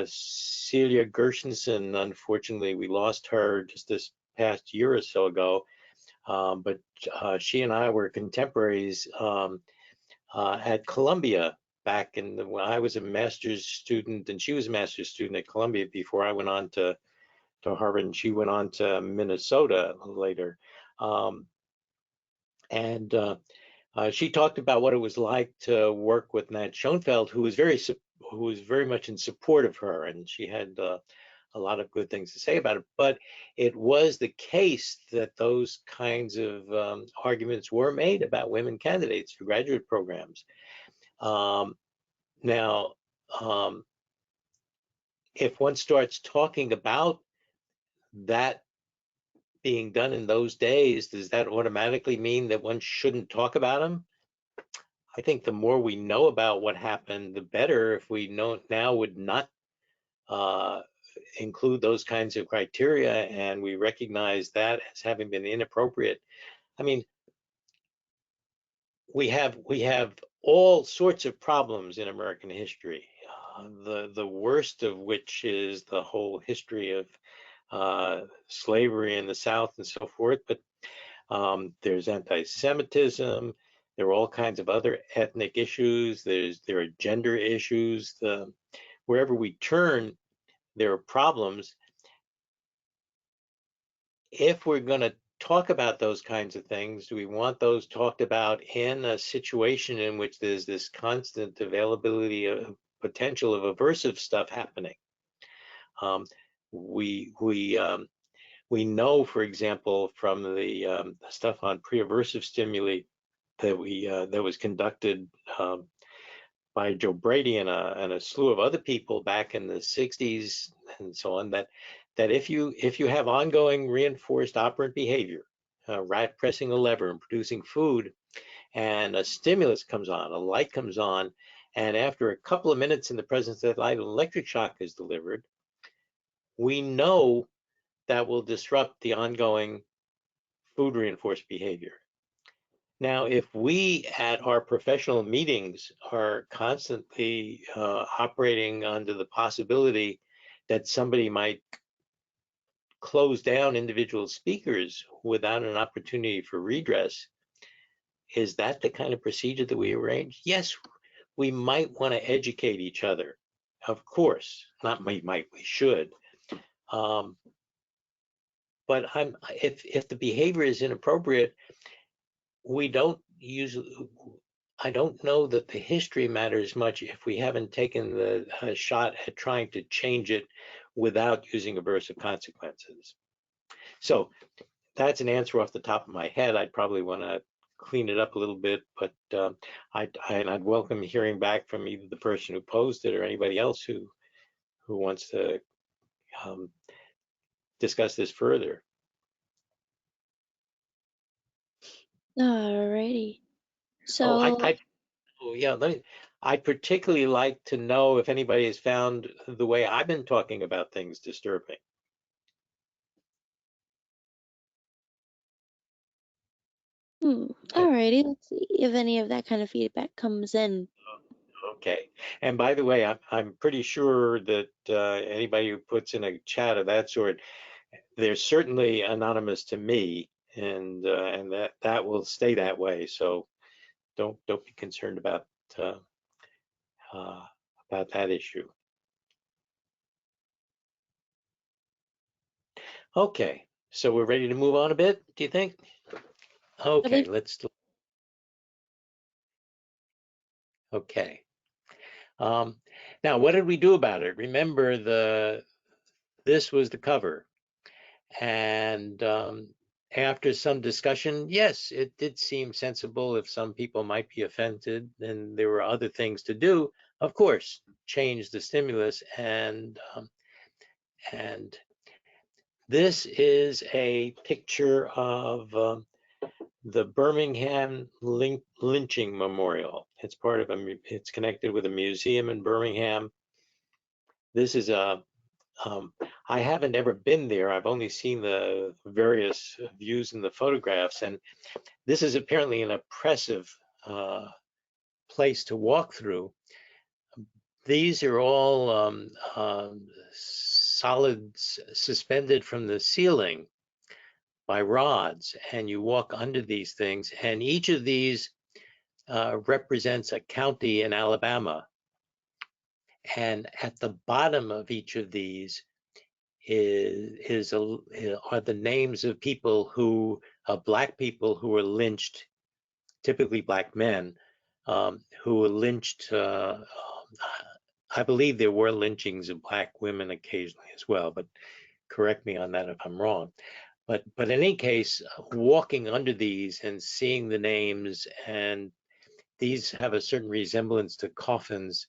Celia Gershenson, unfortunately, we lost her just this past year or so ago. But she and I were contemporaries at Columbia back when I was a master's student, and she was a master's student at Columbia before I went on to Harvard, and she went on to Minnesota later. And she talked about what it was like to work with Nat Schoenfeld, who was very much in support of her, and she had a lot of good things to say about it, but it was the case that those kinds of arguments were made about women candidates for graduate programs. Now, if one starts talking about that being done in those days, does that automatically mean that one shouldn't talk about them? I think the more we know about what happened, the better. If we know now would not include those kinds of criteria and we recognize that as having been inappropriate. I mean, we have all sorts of problems in American history. The worst of which is the whole history of slavery in the South and so forth. But there's anti-Semitism. There are all kinds of other ethnic issues. There are gender issues. Wherever we turn, there are problems. If we're going to talk about those kinds of things, do we want those talked about in a situation in which there's this constant availability of potential of aversive stuff happening? We know, for example, from the stuff on pre-aversive stimuli that was conducted by Joe Brady and a slew of other people back in the 60s and so on, that if you have ongoing reinforced operant behavior, rat pressing a lever and producing food, and a stimulus comes on, a light comes on, and after a couple of minutes in the presence of that light, an electric shock is delivered, we know that will disrupt the ongoing food reinforced behavior. Now, if we at our professional meetings are constantly operating under the possibility that somebody might close down individual speakers without an opportunity for redress, is that the kind of procedure that we arrange? Yes, we might want to educate each other. Of course, not we might, we should. But if the behavior is inappropriate, we don't usually, I don't know that the history matters much if we haven't taken the shot at trying to change it without using aversive consequences. So that's an answer off the top of my head. I'd probably want to clean it up a little bit, but I'd welcome hearing back from either the person who posed it or anybody else who wants to discuss this further. Alrighty. Oh, So, yeah, I'd particularly like to know if anybody has found the way I've been talking about things disturbing. alrighty, let's see if any of that kind of feedback comes in. Okay. And by the way, I'm pretty sure that anybody who puts in a chat of that sort, they're certainly anonymous to me, and that will stay that way. So don't be concerned about that issue. Okay. So we're ready to move on a bit, do you think? Okay, let's. Okay. Now, what did we do about it? Remember, this was the cover, and after some discussion, yes, it did seem sensible. If some people might be offended, then there were other things to do. Of course, change the stimulus, and this is a picture of the Birmingham lynching memorial. It's part of it's connected with a museum in Birmingham. This is I haven't ever been there. I've only seen the various views in the photographs, and this is apparently an oppressive place to walk through. These are all solids suspended from the ceiling by rods, and you walk under these things, and each of these represents a county in Alabama. And at the bottom of each of these are the names of people black people who were lynched, typically black men, who were lynched I believe there were lynchings of black women occasionally as well, but correct me on that if I'm wrong. But in any case, walking under these and seeing the names, and these have a certain resemblance to coffins,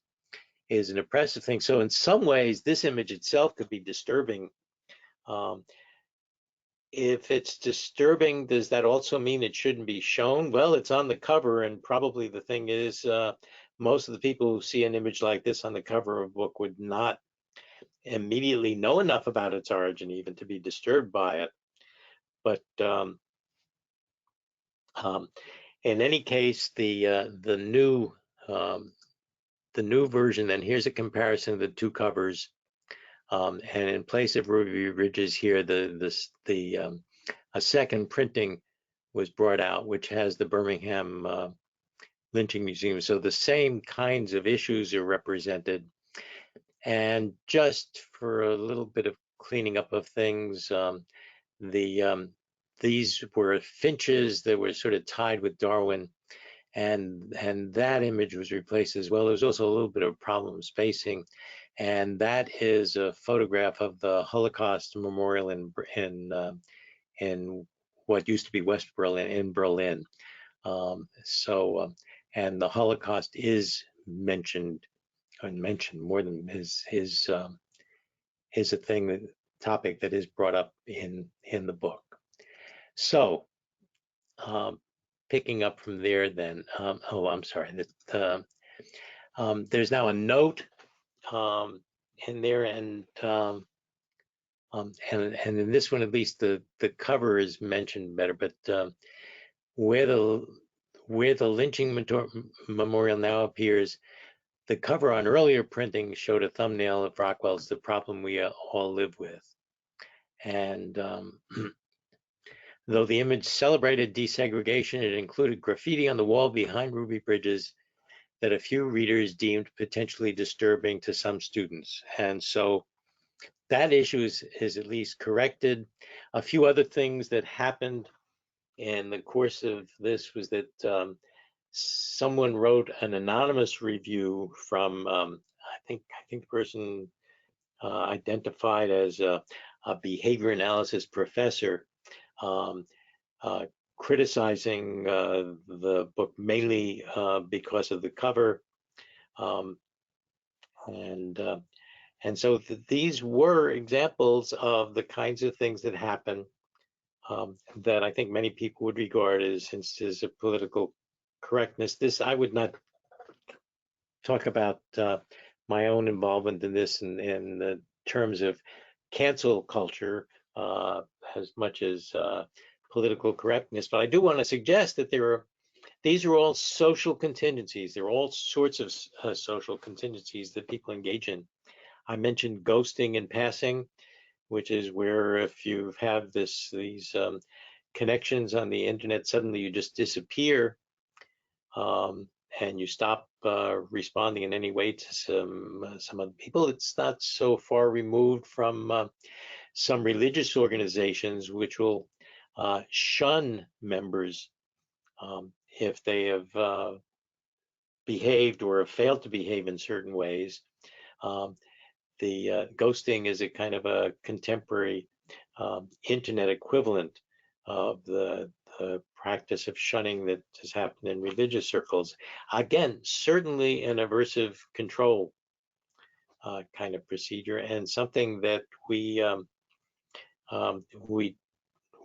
is an impressive thing. So in some ways, this image itself could be disturbing. If it's disturbing, does that also mean it shouldn't be shown? Well, it's on the cover, and probably the thing is, most of the people who see an image like this on the cover of a book would not immediately know enough about its origin even to be disturbed by it. But in any case, the new version, and here's a comparison of the two covers. And in place of Ruby Ridges here, a second printing was brought out, which has the Birmingham Lynching Museum. So the same kinds of issues are represented. And just for a little bit of cleaning up of things, these were finches that were sort of tied with Darwin, and that image was replaced as well. There was also a little bit of problem spacing, and that is a photograph of the Holocaust Memorial in what used to be West Berlin, in Berlin. And the Holocaust is mentioned more than is a topic that is brought up in the book. So picking up from there, then. I'm sorry. There's now a note in there, and in this one, at least, the cover is mentioned better. But where the lynching memorial now appears, the cover on earlier printing showed a thumbnail of Rockwell's "The Problem We All Live With," and though the image celebrated desegregation, it included graffiti on the wall behind Ruby Bridges that a few readers deemed potentially disturbing to some students. And so that issue is at least corrected. A few other things that happened in the course of this was that someone wrote an anonymous review from, I think the person identified as a behavior analysis professor, criticizing the book mainly because of the cover, and so these were examples of the kinds of things that happen that I think many people would regard as instances of political correctness. This, I would not talk about my own involvement in this in the terms of cancel culture as much as political correctness, but I do want to suggest that these are all social contingencies. There are all sorts of social contingencies that people engage in. I mentioned ghosting in passing, which is where if you have these connections on the internet, suddenly you just disappear, and you stop responding in any way to some other people. It's not so far removed from some religious organizations which will shun members if they have behaved or have failed to behave in certain ways. The ghosting is a kind of a contemporary internet equivalent of the practice of shunning that has happened in religious circles. Again, certainly an aversive control kind of procedure, and something that we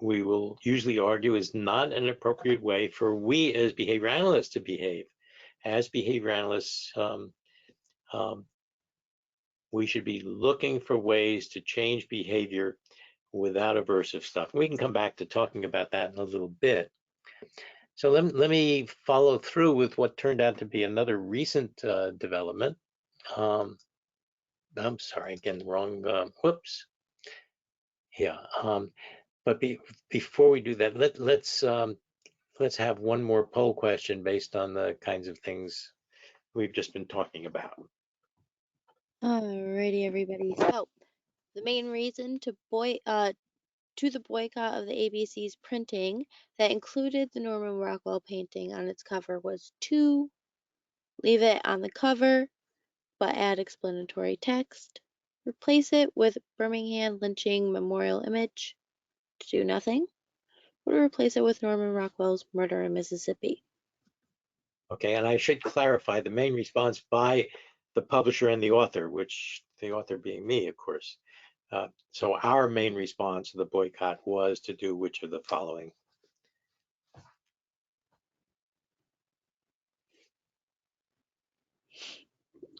will usually argue is not an appropriate way for we as behavior analysts to behave. As behavior analysts, we should be looking for ways to change behavior without aversive stuff. We can come back to talking about that in a little bit. So let me follow through with what turned out to be another recent development. I'm sorry, again, wrong. Whoops. Yeah. But before we do that, let's have one more poll question based on the kinds of things we've just been talking about. Alrighty, everybody. So the main reason to the boycott of the ABC's printing that included the Norman Rockwell painting on its cover was to leave it on the cover, but add explanatory text. Replace it with Birmingham lynching memorial image to do nothing. Or replace it with Norman Rockwell's murder in Mississippi. Okay, and I should clarify the main response by the publisher and the author, which the author being me, of course. So our main response to the boycott was to do which of the following?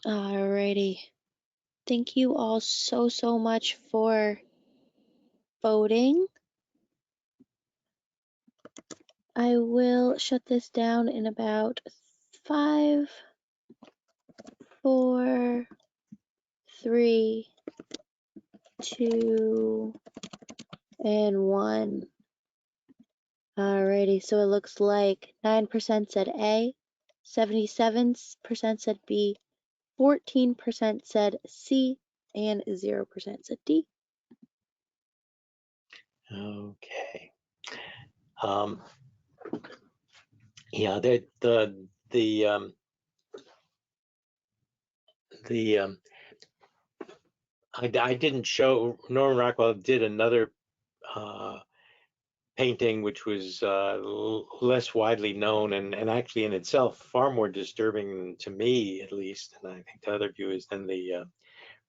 Alrighty. Thank you all so much for voting. I will shut this down in about 5, 4, 3, 2, and 1. Alrighty, so it looks like 9% said A, 77% said B, 14% said C, and 0% said D. Okay. Yeah, I didn't show. Norman Rockwell did another painting which was less widely known and actually in itself far more disturbing to me, at least, and I think to other viewers, than the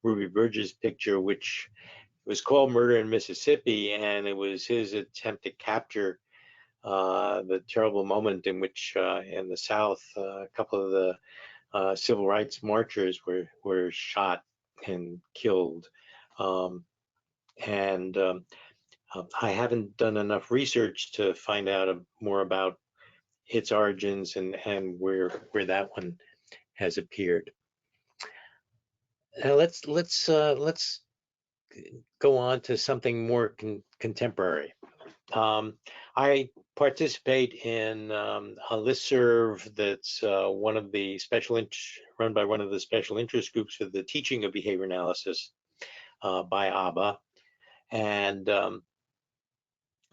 Ruby Bridges picture, which was called Murder in Mississippi, and it was his attempt to capture the terrible moment in which in the South a couple of the civil rights marchers were shot and killed. And I haven't done enough research to find out more about its origins and where that one has appeared. Now let's go on to something more contemporary. I participate in a listserv that's one of the run by one of the special interest groups for the teaching of behavior analysis by ABBA, and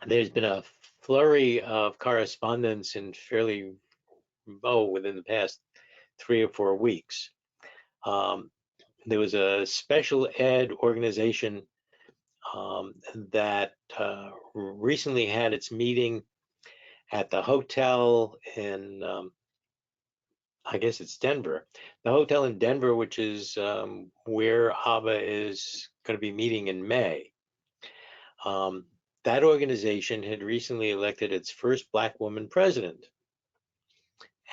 there's been a flurry of correspondence in within the past 3 or 4 weeks. There was a special ed organization that recently had its meeting at the hotel in, I guess it's Denver, the hotel in Denver, which is where ABBA is going to be meeting in May. That organization had recently elected its first Black woman president.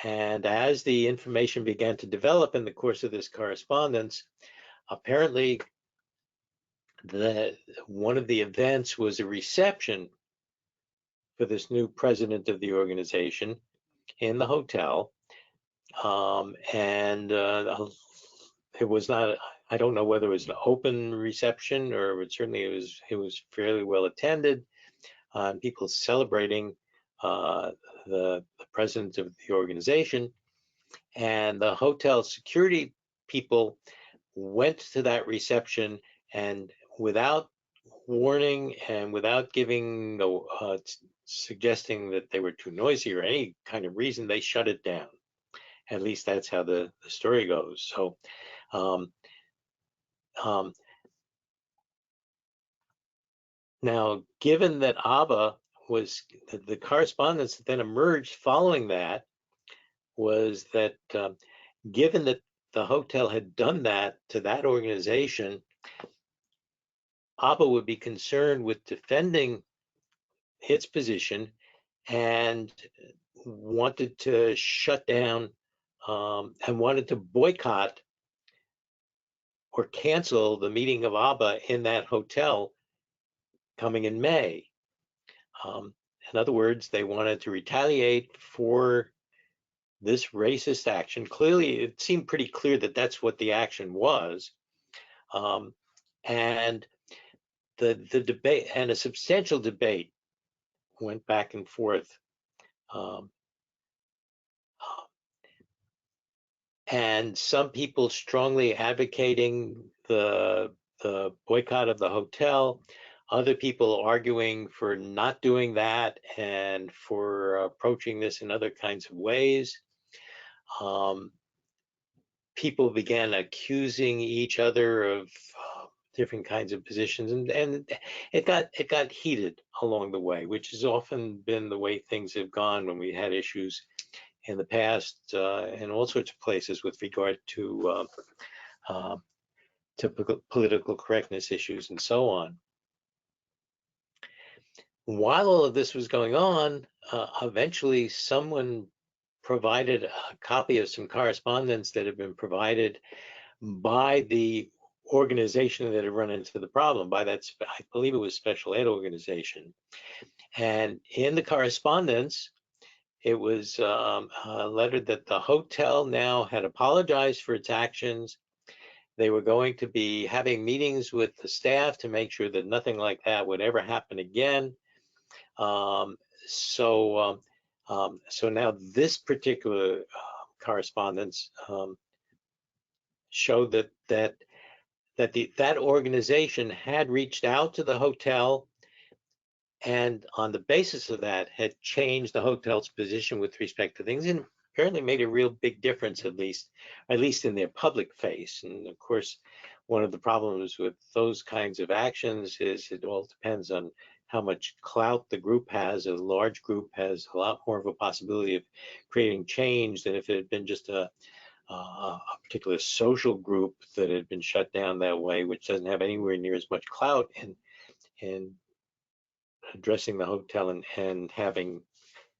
And as the information began to develop in the course of this correspondence, apparently one of the events was a reception for this new president of the organization in the hotel. And it was not, I don't know whether it was an open reception, or certainly it was fairly well attended. People celebrating the president of the organization, and the hotel security people went to that reception, and without warning and without giving suggesting that they were too noisy or any kind of reason, they shut it down. At least that's how the story goes. So now, given that ABBA was, the correspondence that then emerged following that was that given that the hotel had done that to that organization, ABBA would be concerned with defending its position and wanted to shut down and wanted to boycott or cancel the meeting of ABBA in that hotel coming in May. In other words, they wanted to retaliate for this racist action. Clearly, it seemed pretty clear that that's what the action was. And the debate, and a substantial debate, went back and forth. And some people strongly advocating the boycott of the hotel, other people arguing for not doing that and for approaching this in other kinds of ways. people began accusing each other of different kinds of positions, and it got heated along the way, which has often been the way things have gone when we had issues in the past in all sorts of places with regard uh, to political correctness issues and so on. While all of this was going on, eventually someone provided a copy of some correspondence that had been provided by the organization that had run into the problem, by that, I believe it was special ed organization. And in the correspondence, it was a letter that the hotel now had apologized for its actions. They were going to be having meetings with the staff to make sure that nothing like that would ever happen again. Um, so now this particular correspondence showed that organization had reached out to the hotel, and on the basis of that had changed the hotel's position with respect to things, and apparently made a real big difference, at least in their public face. And of course, one of the problems with those kinds of actions is it all depends on how much clout the group has. A large group has a lot more of a possibility of creating change than if it had been just a particular social group that had been shut down that way, which doesn't have anywhere near as much clout in addressing the hotel and having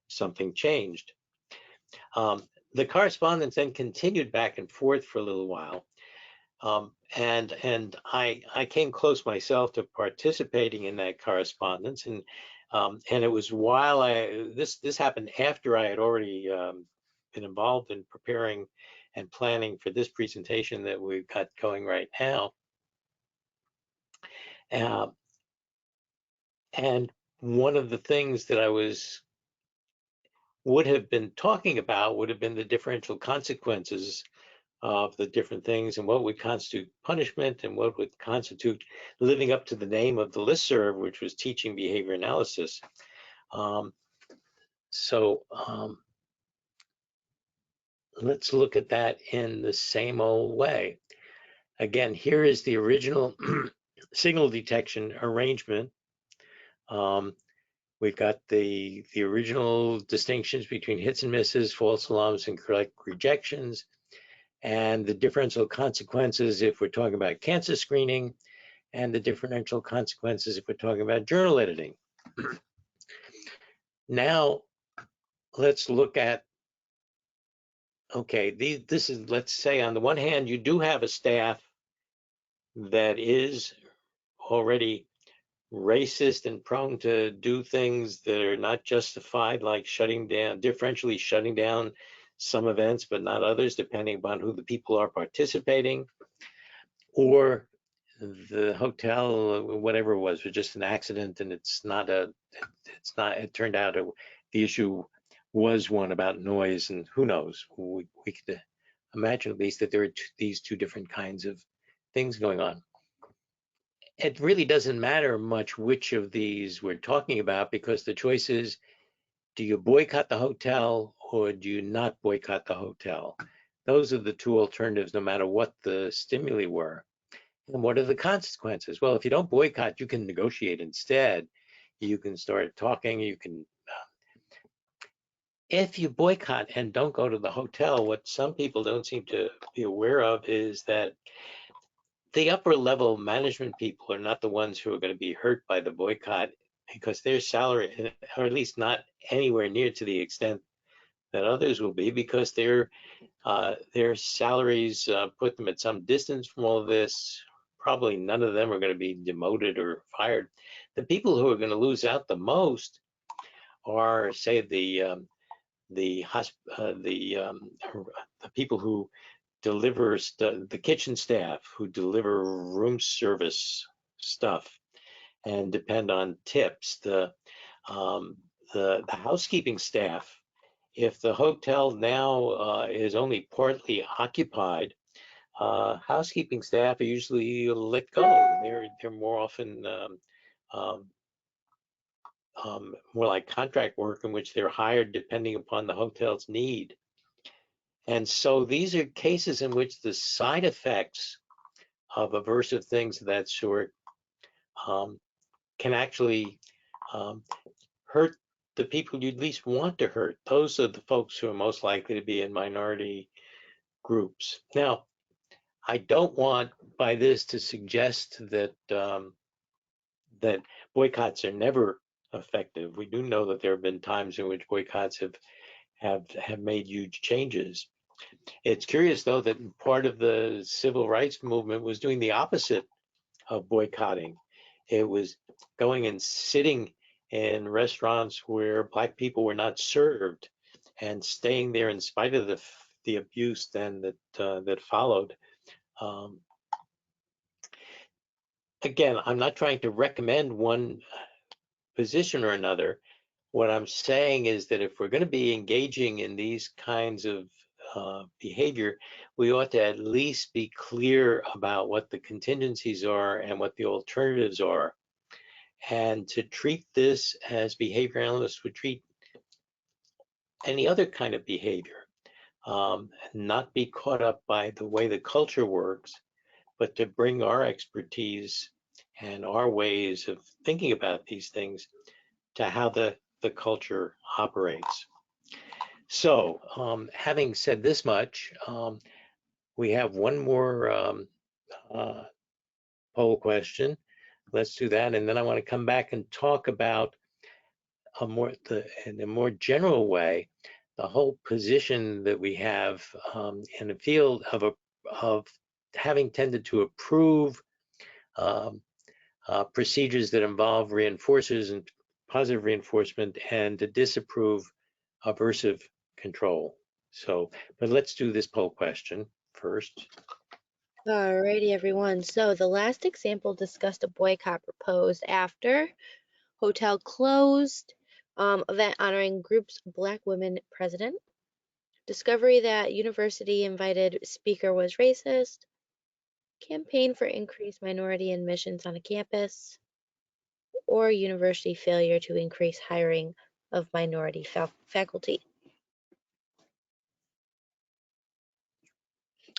something changed. The correspondence then continued back and forth for a little while. And I came close myself to participating in that correspondence, and it was while this happened after I had already been involved in preparing and planning for this presentation that we've got going right now. And one of the things that I would have been talking about would have been the differential consequences of the different things, and what would constitute punishment and what would constitute living up to the name of the listserv, which was teaching behavior analysis. So let's look at that in the same old way. Again, here is the original signal detection arrangement. We've got the original distinctions between hits and misses, false alarms, and correct rejections, and the differential consequences if we're talking about cancer screening, and the differential consequences if we're talking about journal editing. Now, let's look at, okay, this is, let's say on the one hand, you do have a staff that is already racist and prone to do things that are not justified, like shutting down, differentially shutting down some events, but not others, depending upon who the people are participating, or the hotel, whatever it was just an accident, and it turned out the issue was one about noise, and who knows, we could imagine at least that there are these two different kinds of things going on. It really doesn't matter much which of these we're talking about, because the choice is, do you boycott the hotel or do you not boycott the hotel? Those are the two alternatives, no matter what the stimuli were. And what are the consequences? Well, if you don't boycott, you can negotiate instead. You can start talking, you can, if you boycott and don't go to the hotel, what some people don't seem to be aware of is that the upper level management people are not the ones who are going to be hurt by the boycott, because their salary, or at least not anywhere near to the extent that others will be, because their salaries put them at some distance from all of this. Probably none of them are going to be demoted or fired. The people who are going to lose out the most are, say, the people who delivers the kitchen staff, who deliver room service stuff and depend on tips, the housekeeping staff. If the hotel now is only partly occupied, housekeeping staff are usually let go. They're more often more like contract work, in which they're hired depending upon the hotel's need. And so these are cases in which the side effects of aversive things of that sort um, can actually um, hurt the people you'd least want to hurt. Those are the folks who are most likely to be in minority groups. Now, I don't want by this to suggest that boycotts are never effective. We do know that there have been times in which boycotts have made huge changes. It's curious, though, that part of the civil rights movement was doing the opposite of boycotting. It was going and sitting in restaurants where Black people were not served and staying there in spite of the abuse then that followed. Um, Again, I'm not trying to recommend one position or another. What I'm saying is that if we're going to be engaging in these kinds of behavior, we ought to at least be clear about what the contingencies are and what the alternatives are. And to treat this as behavior analysts would treat any other kind of behavior, not be caught up by the way the culture works, but to bring our expertise and our ways of thinking about these things to how the culture operates. So, having said this much, we have one more uh, poll question. Let's do that, and then I want to come back and talk about in a more general way, the whole position that we have in the field of having tended to approve um, procedures that involve reinforcers and positive reinforcement, and to disapprove aversive control. So, but let's do this poll question first. Alrighty, everyone. So the last example discussed a boycott proposed after hotel closed, event honoring group's Black women president, discovery that university invited speaker was racist, campaign for increased minority admissions on a campus, or university failure to increase hiring of minority faculty.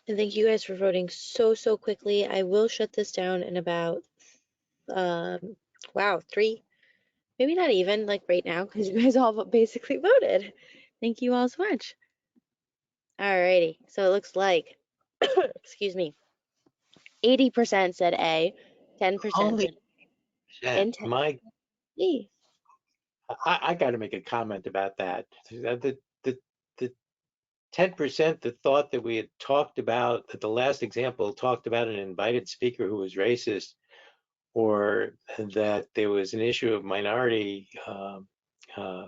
And thank you guys for voting so quickly. I will shut this down in about, wow, 3, maybe not even like right now, because you guys all basically voted. Thank you all so much. Alrighty, so it looks like, excuse me, 80% said A, 10% Only said and 10 my, B. I got to make a comment about that. The 10% that thought that we had talked about that the last example talked about an invited speaker who was racist, or that there was an issue of minority uh, uh,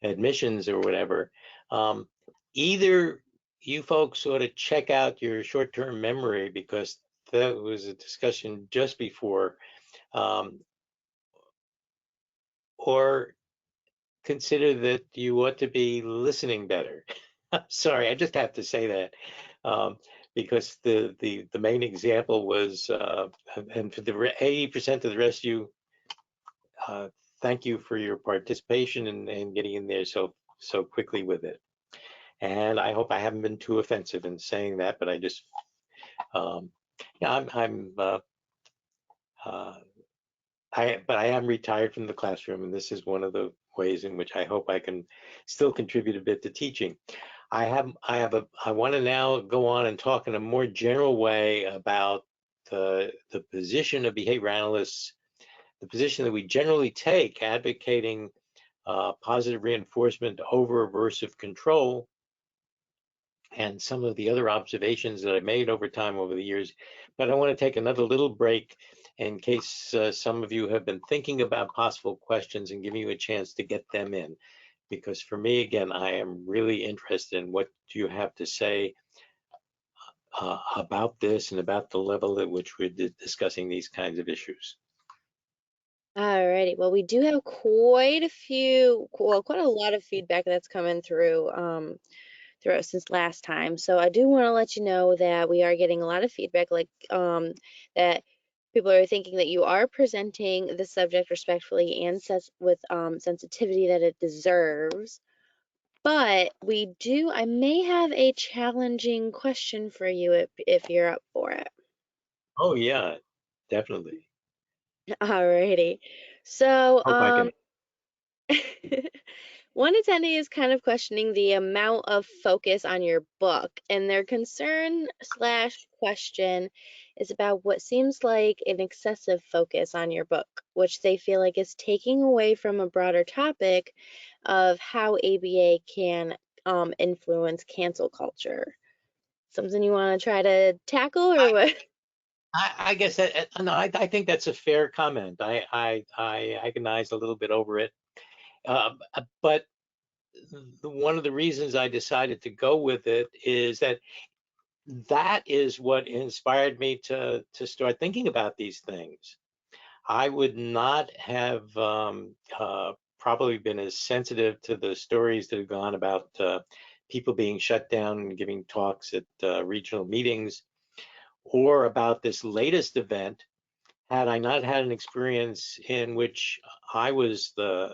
admissions or whatever. Either you folks ought to check out your short-term memory, because that was a discussion just before, um, or consider that you ought to be listening better. Sorry, I just have to say that, because the main example was, and for the 80% of the rest of you, uh, thank you for your participation and getting in there so quickly with it. And I hope I haven't been too offensive in saying that, but I just, yeah, uh, but I am retired from the classroom, and this is one of the ways in which I hope I can still contribute a bit to teaching. I want to now go on and talk in a more general way about the position of behavior analysts, the position that we generally take advocating positive reinforcement over aversive control, and some of the other observations that I made over time over the years. But I want to take another little break in case some of you have been thinking about possible questions and giving you a chance to get them in. Because for me, again, I am really interested in what you have to say about this and about the level at which we're discussing these kinds of issues. Alrighty, well, we do have quite a few, well, quite a lot of feedback that's coming through through us since last time. So I do want to let you know that we are getting a lot of feedback, like that people are thinking that you are presenting the subject respectfully and with sensitivity that it deserves. But I may have a challenging question for you if you're up for it. Oh yeah, definitely. Alrighty. So, Hope I can. one attendee is kind of questioning the amount of focus on your book, and their concern slash question is about what seems like an excessive focus on your book, which they feel like is taking away from a broader topic of how ABA can influence cancel culture. Something you want to try to tackle, or I, what? I guess that no, I think that's a fair comment. I agonize a little bit over it, but one of the reasons I decided to go with it is that that is what inspired me to start thinking about these things. I would not have probably been as sensitive to the stories that have gone about people being shut down and giving talks at regional meetings, or about this latest event, had I not had an experience in which I was uh,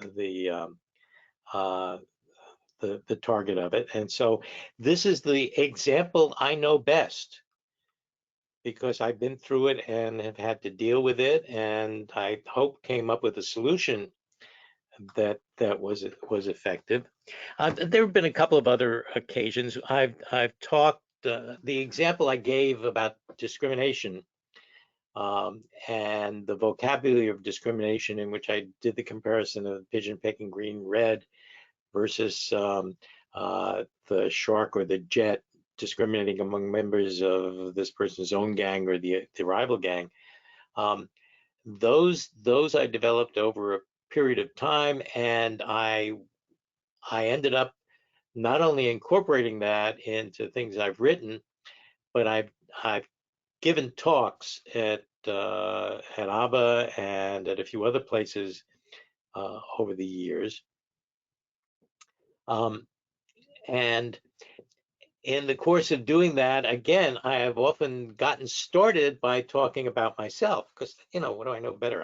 the target of it. And so this is the example I know best because I've been through it and have had to deal with it, and I hope came up with a solution that was effective. There have been a couple of other occasions. I've talked. The example I gave about discrimination and the vocabulary of discrimination, in which I did the comparison of pigeon pecking green red versus the shark or the jet discriminating among members of this person's own gang or the rival gang. Um, those I developed over a period of time, and I ended up not only incorporating that into things I've written, but I've given talks at ABBA and at a few other places over the years. Um, and in the course of doing that, again, I have often gotten started by talking about myself because, what do I know better?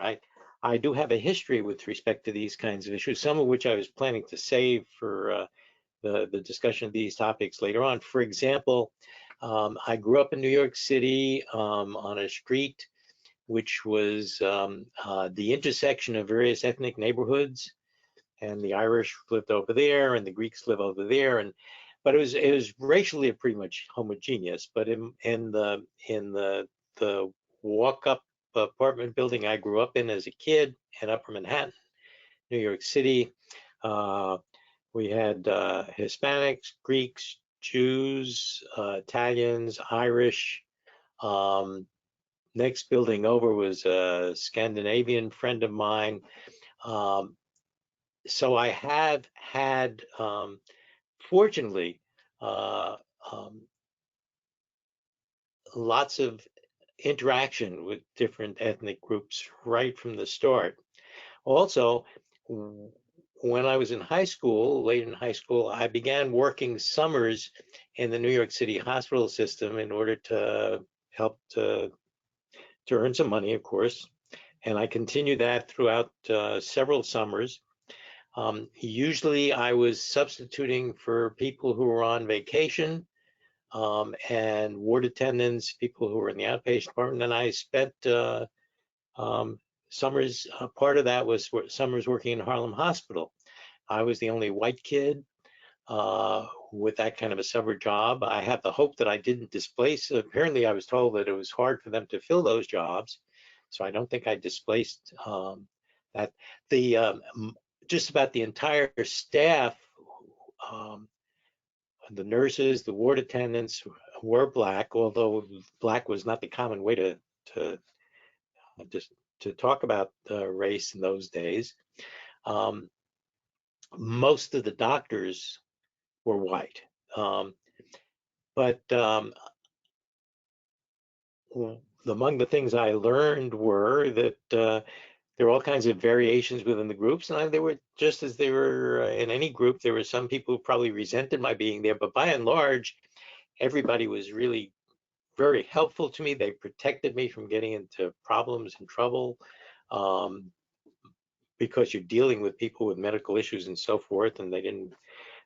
I do have a history with respect to these kinds of issues, some of which I was planning to save for the discussion of these topics later on. For example, I grew up in New York City on a street which was the intersection of various ethnic neighborhoods, and the Irish lived over there, and the Greeks live over there, and but it was racially pretty much homogeneous. But in the walk up apartment building I grew up in as a kid in Upper Manhattan, New York City, uh, we had Hispanics, Greeks, Jews, Italians, Irish. Um, Next building over was a Scandinavian friend of mine. Um, so I have had, fortunately, uh, um, lots of interaction with different ethnic groups right from the start. Also, when I was in high school, late in high school, I began working summers in the New York City hospital system in order to help to earn some money, of course. And I continued that throughout several summers. Usually I was substituting for people who were on vacation, and ward attendants, people who were in the outpatient department. And I spent um, summers, part of that was summers working in Harlem Hospital. I was the only white kid with that kind of a summer job. I have the hope that I didn't displace. Apparently, I was told that it was hard for them to fill those jobs, so I don't think I displaced that. The just about the entire staff, um, the nurses, the ward attendants were black, although black was not the common way to just to talk about race in those days. Um, most of the doctors were white. Um, but among the things I learned were that there were all kinds of variations within the groups, and they were just as they were in any group. There were some people who probably resented my being there, but by and large, everybody was really very helpful to me. They protected me from getting into problems and trouble, um, because you're dealing with people with medical issues and so forth, and they didn't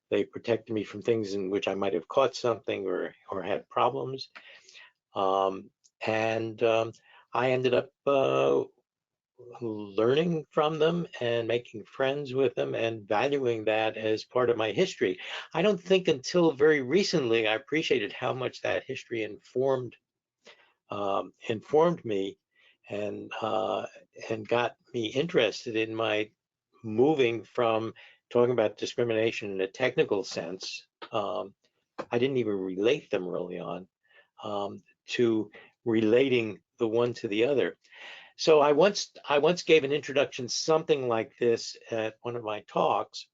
They protected me from things in which I might have caught something or had problems. And I ended up learning from them and making friends with them and valuing that as part of my history. I don't think until very recently I appreciated how much that history informed me and got me interested in my moving from talking about discrimination in a technical sense. I didn't even relate them early on, to relating the one to the other. So I once gave an introduction something like this at one of my talks,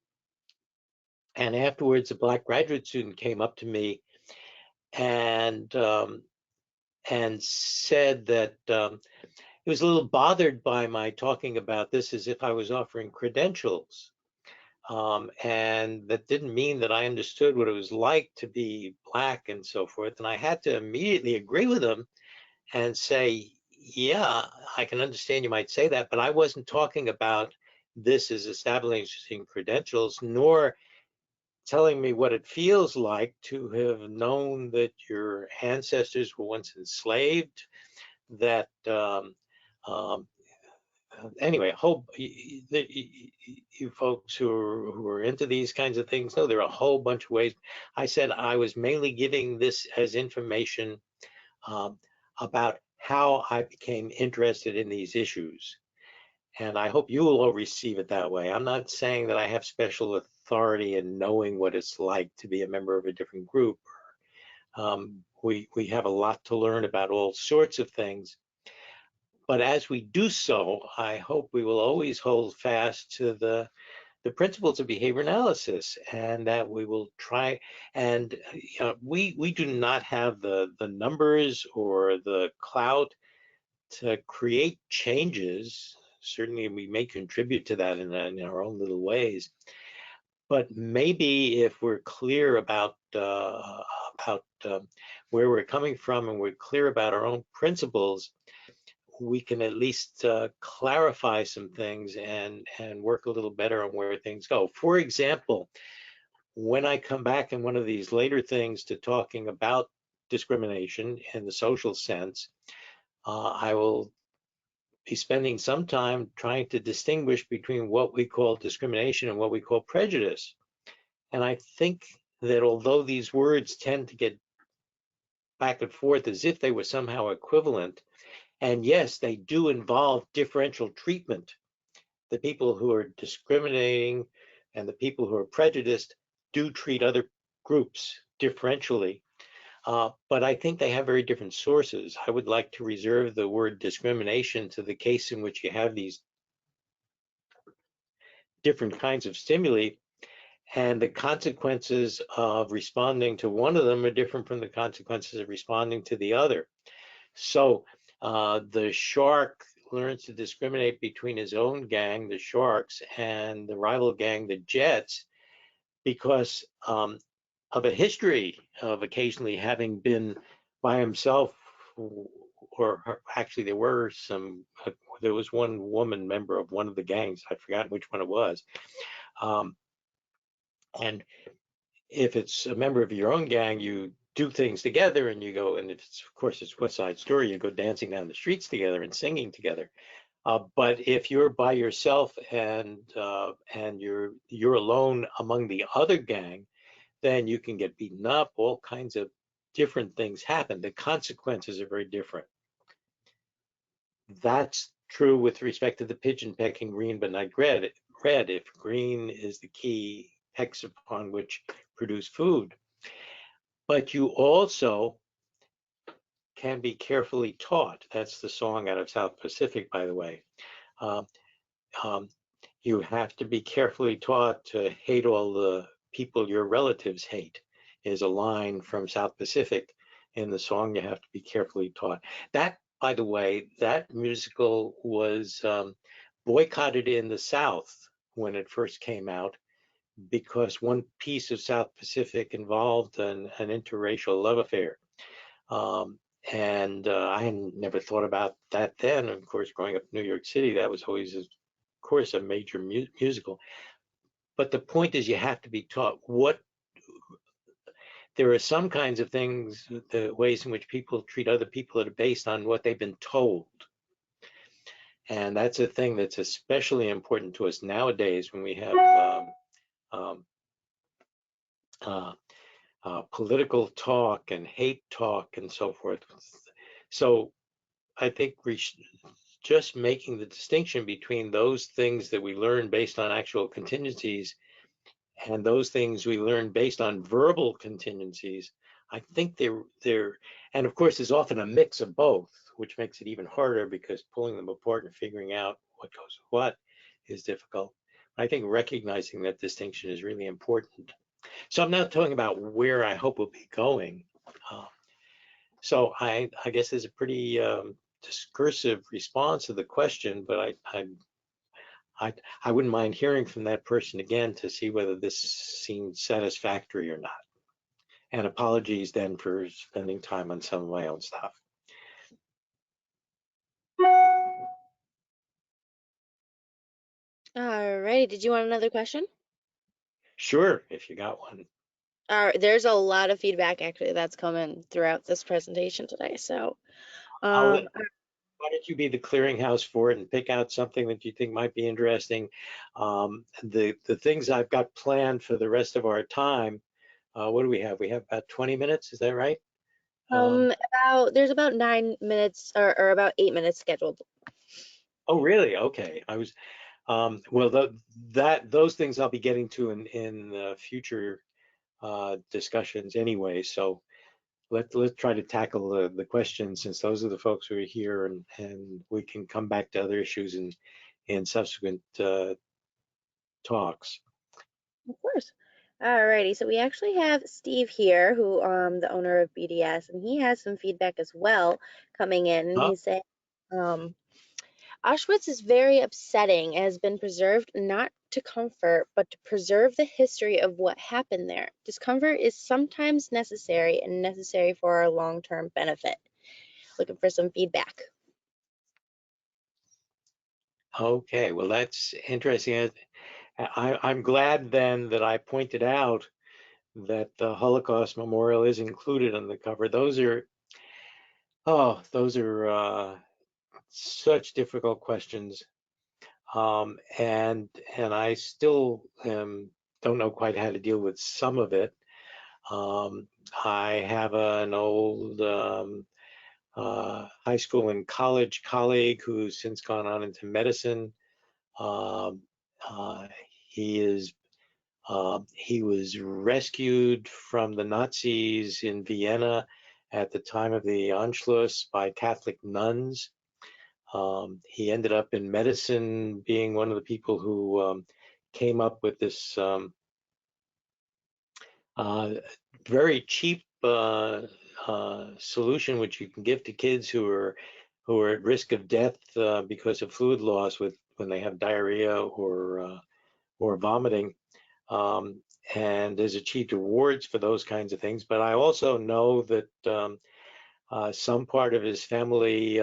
and afterwards a black graduate student came up to me and said that he was a little bothered by my talking about this as if I was offering credentials. And that didn't mean that I understood what it was like to be black and so forth. And I had to immediately agree with him and say, yeah, I can understand you might say that, but I wasn't talking about this as establishing credentials, nor telling me what it feels like to have known that your ancestors were once enslaved, that um, anyway, hope you folks who are into these kinds of things know there are a whole bunch of ways. I said I was mainly giving this as information um, about how I became interested in these issues. And I hope you will all receive it that way. I'm not saying that I have special authority in knowing what it's like to be a member of a different group. We have a lot to learn about all sorts of things. But as we do so, I hope we will always hold fast to the principles of behavior analysis, and that we will try. And we do not have the numbers or the clout to create changes. Certainly, we may contribute to that in our own little ways. But maybe if we're clear about where we're coming from and we're clear about our own principles, we can at least clarify some things and work a little better on where things go. For example, when I come back in one of these later things to talking about discrimination in the social sense, I will be spending some time trying to distinguish between what we call discrimination and what we call prejudice. And I think that although these words tend to get back and forth as if they were somehow equivalent, and yes, they do involve differential treatment. The people who are discriminating and the people who are prejudiced do treat other groups differentially. But I think they have very different sources. I would like to reserve the word discrimination to the case in which you have these different kinds of stimuli, and the consequences of responding to one of them are different from the consequences of responding to the other. So the shark learns to discriminate between his own gang, the sharks, and the rival gang, the jets, because of a history of occasionally having been by himself, or actually there was one woman member of one of the gangs, I forgot which one it was. And if it's a member of your own gang, you do things together and you go, and if it's, of course, it's West Side Story, you go dancing down the streets together and singing together. But if you're by yourself and you're alone among the other gang, then you can get beaten up. All kinds of different things happen. The consequences are very different. That's true with respect to the pigeon pecking green but not red. If green is the key pecks upon which produce food. But you also can be carefully taught. That's the song out of South Pacific, by the way. Um, um, you have to be carefully taught to hate all the people your relatives hate, is a line from South Pacific in the song. You have to be carefully taught. That, by the way, that musical was boycotted in the South when it first came out, because one piece of South Pacific involved an interracial love affair. And I had never thought about that then. Of course, growing up in New York City, that was always, of course, a major musical. But the point is, you have to be taught what there are some kinds of things, the ways in which people treat other people that are based on what they've been told. And that's a thing that's especially important to us nowadays when we have um, uh, political talk and hate talk and so forth. So I think just making the distinction between those things that we learn based on actual contingencies and those things we learn based on verbal contingencies, I think they're, and of course there's often a mix of both, which makes it even harder because pulling them apart and figuring out what goes with what is difficult. I think recognizing that distinction is really important. So I'm not talking about where I hope we'll be going. So I guess there's a pretty discursive response to the question, but I wouldn't mind hearing from that person again to see whether this seemed satisfactory or not. And apologies then for spending time on some of my own stuff. All right. Did you want another question? Sure, if you got one. There's a lot of feedback actually that's coming throughout this presentation today. So, I'll let, um, why don't you be the clearinghouse for it and pick out something that you think might be interesting. The things I've got planned for the rest of our time, what do we have? We have about 20 minutes, is that right? there's about 9 minutes or about 8 minutes scheduled. Oh, really? Okay. I was, well, those things I'll be getting to in future discussions anyway. So let's try to tackle the questions since those are the folks who are here, and we can come back to other issues in subsequent talks. Of course. Alrighty, so we actually have Steve here, who the owner of BDS, and he has some feedback as well coming in. And Huh? he's saying, um, Auschwitz is very upsetting and has been preserved not to comfort, but to preserve the history of what happened there. Discomfort is sometimes necessary and necessary for our long-term benefit. Looking for some feedback. Okay, well, that's interesting. I'm glad then that I pointed out that the Holocaust Memorial is included on the cover. Those are, oh, those are such difficult questions. And I still don't know quite how to deal with some of it. I have an old high school and college colleague who's since gone on into medicine. Um, uh, he is he was rescued from the Nazis in Vienna at the time of the Anschluss by Catholic nuns. He ended up in medicine, being one of the people who came up with this uh, very cheap solution, which you can give to kids who are at risk of death because of fluid loss when they have diarrhea or vomiting, and has achieved awards for those kinds of things. But I also know that some part of his family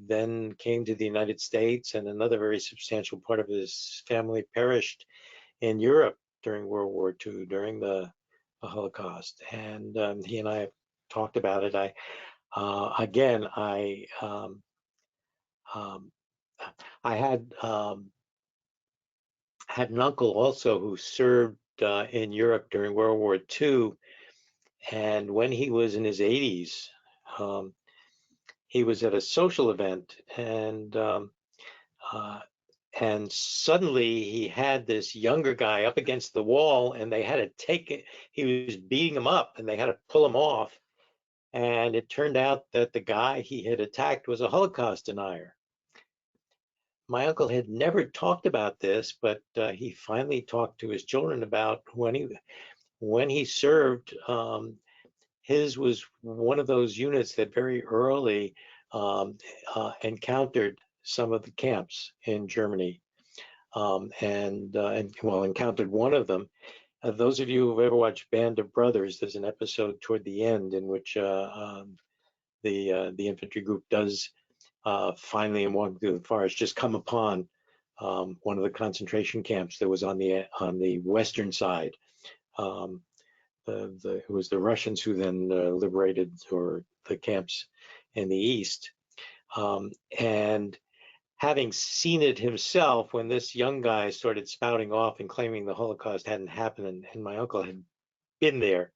then came to the United States, and another very substantial part of his family perished in Europe during World War II, during the Holocaust. And he and I have talked about it. Again, um, I had an uncle also who served in Europe during World War II, and when he was in his 80s, um, he was at a social event, uh, and suddenly he had this younger guy up against the wall, and they had to take it. He was beating him up, and they had to pull him off. And it turned out that the guy he had attacked was a Holocaust denier. My uncle had never talked about this, but he finally talked to his children about when he served. His was one of those units that very early encountered some of the camps in Germany, and well, encountered one of them. Those of you who've ever watched Band of Brothers, there's an episode toward the end in which the infantry group does finally, in walking through the forest, just come upon one of the concentration camps that was on the western side. Um, it was the Russians who then liberated or the camps in the East. And having seen it himself, when this young guy started spouting off and claiming the Holocaust hadn't happened, and my uncle had been there,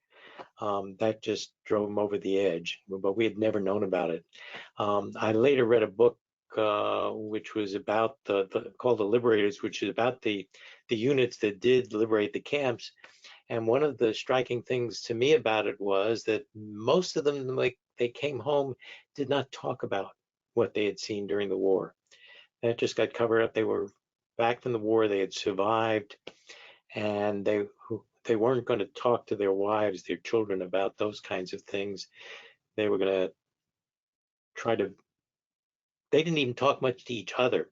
that just drove him over the edge. But we had never known about it. I later read a book which was about called The Liberators, which is about the units that did liberate the camps. And one of the striking things to me about it was that most of them, like they came home, did not talk about what they had seen during the war. That just got covered up. They were back from the war, they had survived, and they weren't going to talk to their wives, their children about those kinds of things. They were going to try to, they didn't even talk much to each other,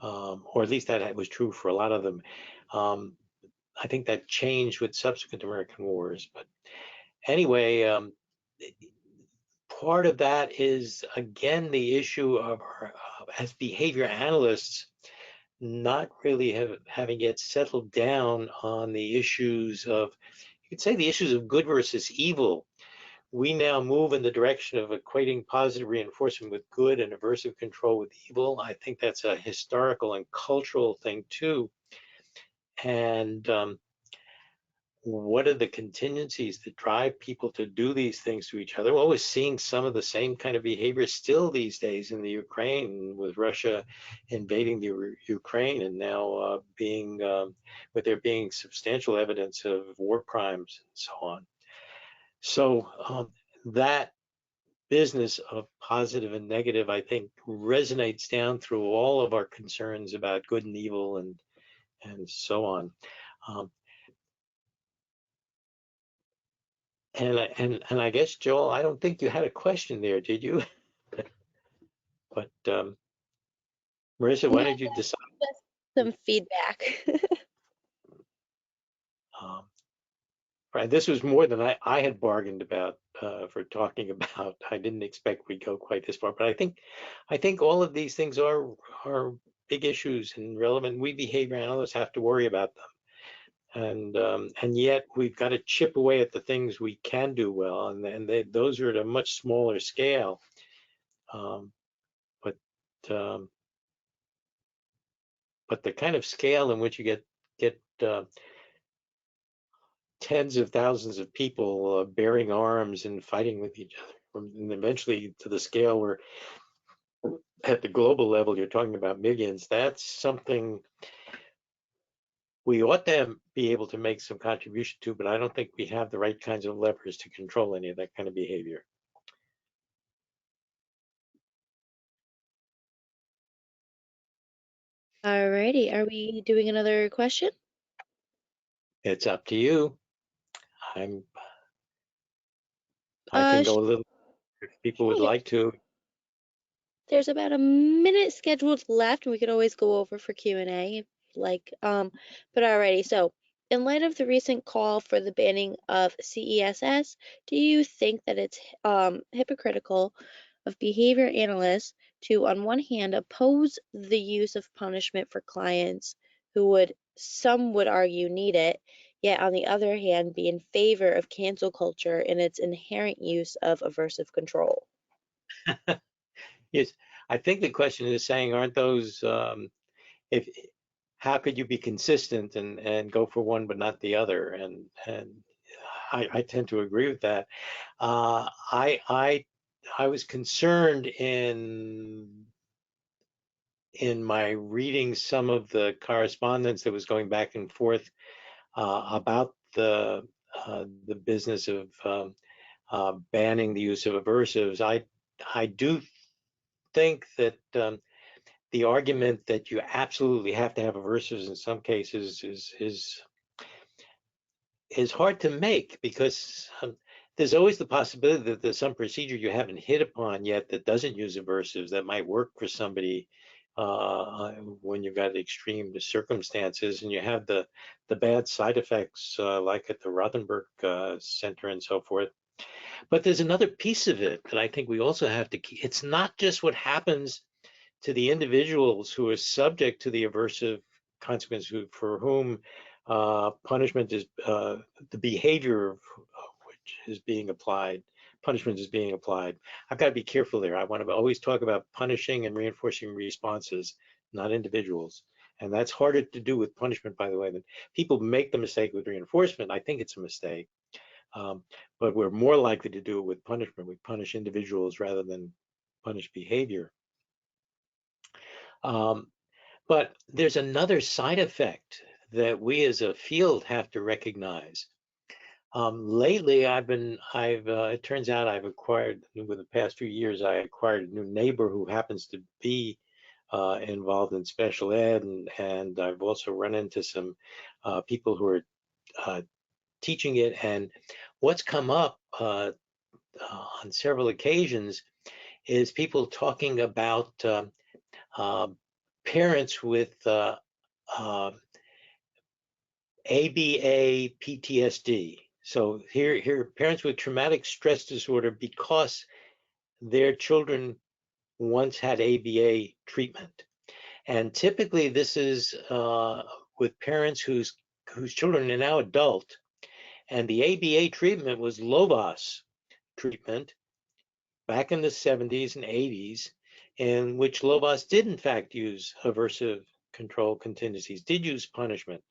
or at least that was true for a lot of them. I think that changed with subsequent American wars. But anyway, part of that is, again, the issue of as behavior analysts, not really having yet settled down on the issues of, you could say, the issues of good versus evil. We now move in the direction of equating positive reinforcement with good and aversive control with evil. I think that's a historical and cultural thing too. And what are the contingencies that drive people to do these things to each other? Well, we're seeing some of the same kind of behavior still these days in the Ukraine, with Russia invading the Ukraine, and now with there being substantial evidence of war crimes and so on. So that business of positive and negative, I think, resonates down through all of our concerns about good and evil and so on. And I guess, Joel, I don't think you had a question there, did you? But Marissa, why No, did you decide? just some feedback. Um, right, this was more than I had bargained about for talking about. I didn't expect we'd go quite this far, but I think all of these things are big issues and relevant. We behavior analysts have to worry about them, and yet we've got to chip away at the things we can do well, and those are at a much smaller scale. But but the kind of scale in which you get tens of thousands of people bearing arms and fighting with each other, and eventually to the scale where at the global level you're talking about millions, that's something we ought to be able to make some contribution to, but I don't think we have the right kinds of levers to control any of that kind of behavior. Alrighty, are we doing another question? It's up to you. I Uh, can go a little if people would sure. like to. There's about a minute scheduled left, and we could always go over for Q&A if like. But alrighty, so in light of the recent call for the banning of CESS, do you think that it's hypocritical of behavior analysts to, on one hand, oppose the use of punishment for clients who some would argue need it, yet on the other hand, be in favor of cancel culture and its inherent use of aversive control? Yes, I think the question is saying, aren't those if how could you be consistent and go for one but not the other? And I tend to agree with that. I was concerned in my reading some of the correspondence that was going back and forth about the business of banning the use of aversives. I do think that the argument that you absolutely have to have aversives in some cases is hard to make, because there's always the possibility that there's some procedure you haven't hit upon yet that doesn't use aversives that might work for somebody when you've got extreme circumstances and you have the bad side effects like at the Rothenberg Center and so forth. But there's another piece of it that I think we also have to keep. It's not just what happens to the individuals who are subject to the aversive consequences, for whom punishment is the behavior of which is being applied. Punishment is being applied. I've got to be careful there. I want to always talk about punishing and reinforcing responses, not individuals. And that's harder to do with punishment, by the way, than people make the mistake with reinforcement. I think it's a mistake. But we're more likely to do it with punishment. We punish individuals rather than punish behavior. But there's another side effect that we as a field have to recognize. Lately, it turns out I've acquired, with the past few years, I acquired a new neighbor who happens to be involved in special ed, and I've also run into some people who are teaching it. And what's come up on several occasions is people talking about parents with ABA PTSD. So here, parents with traumatic stress disorder because their children once had ABA treatment. And typically this is with parents whose children are now adult, and the ABA treatment was Lovas treatment back in the 70s and 80s, in which Lovas did in fact use aversive control contingencies, did use punishment.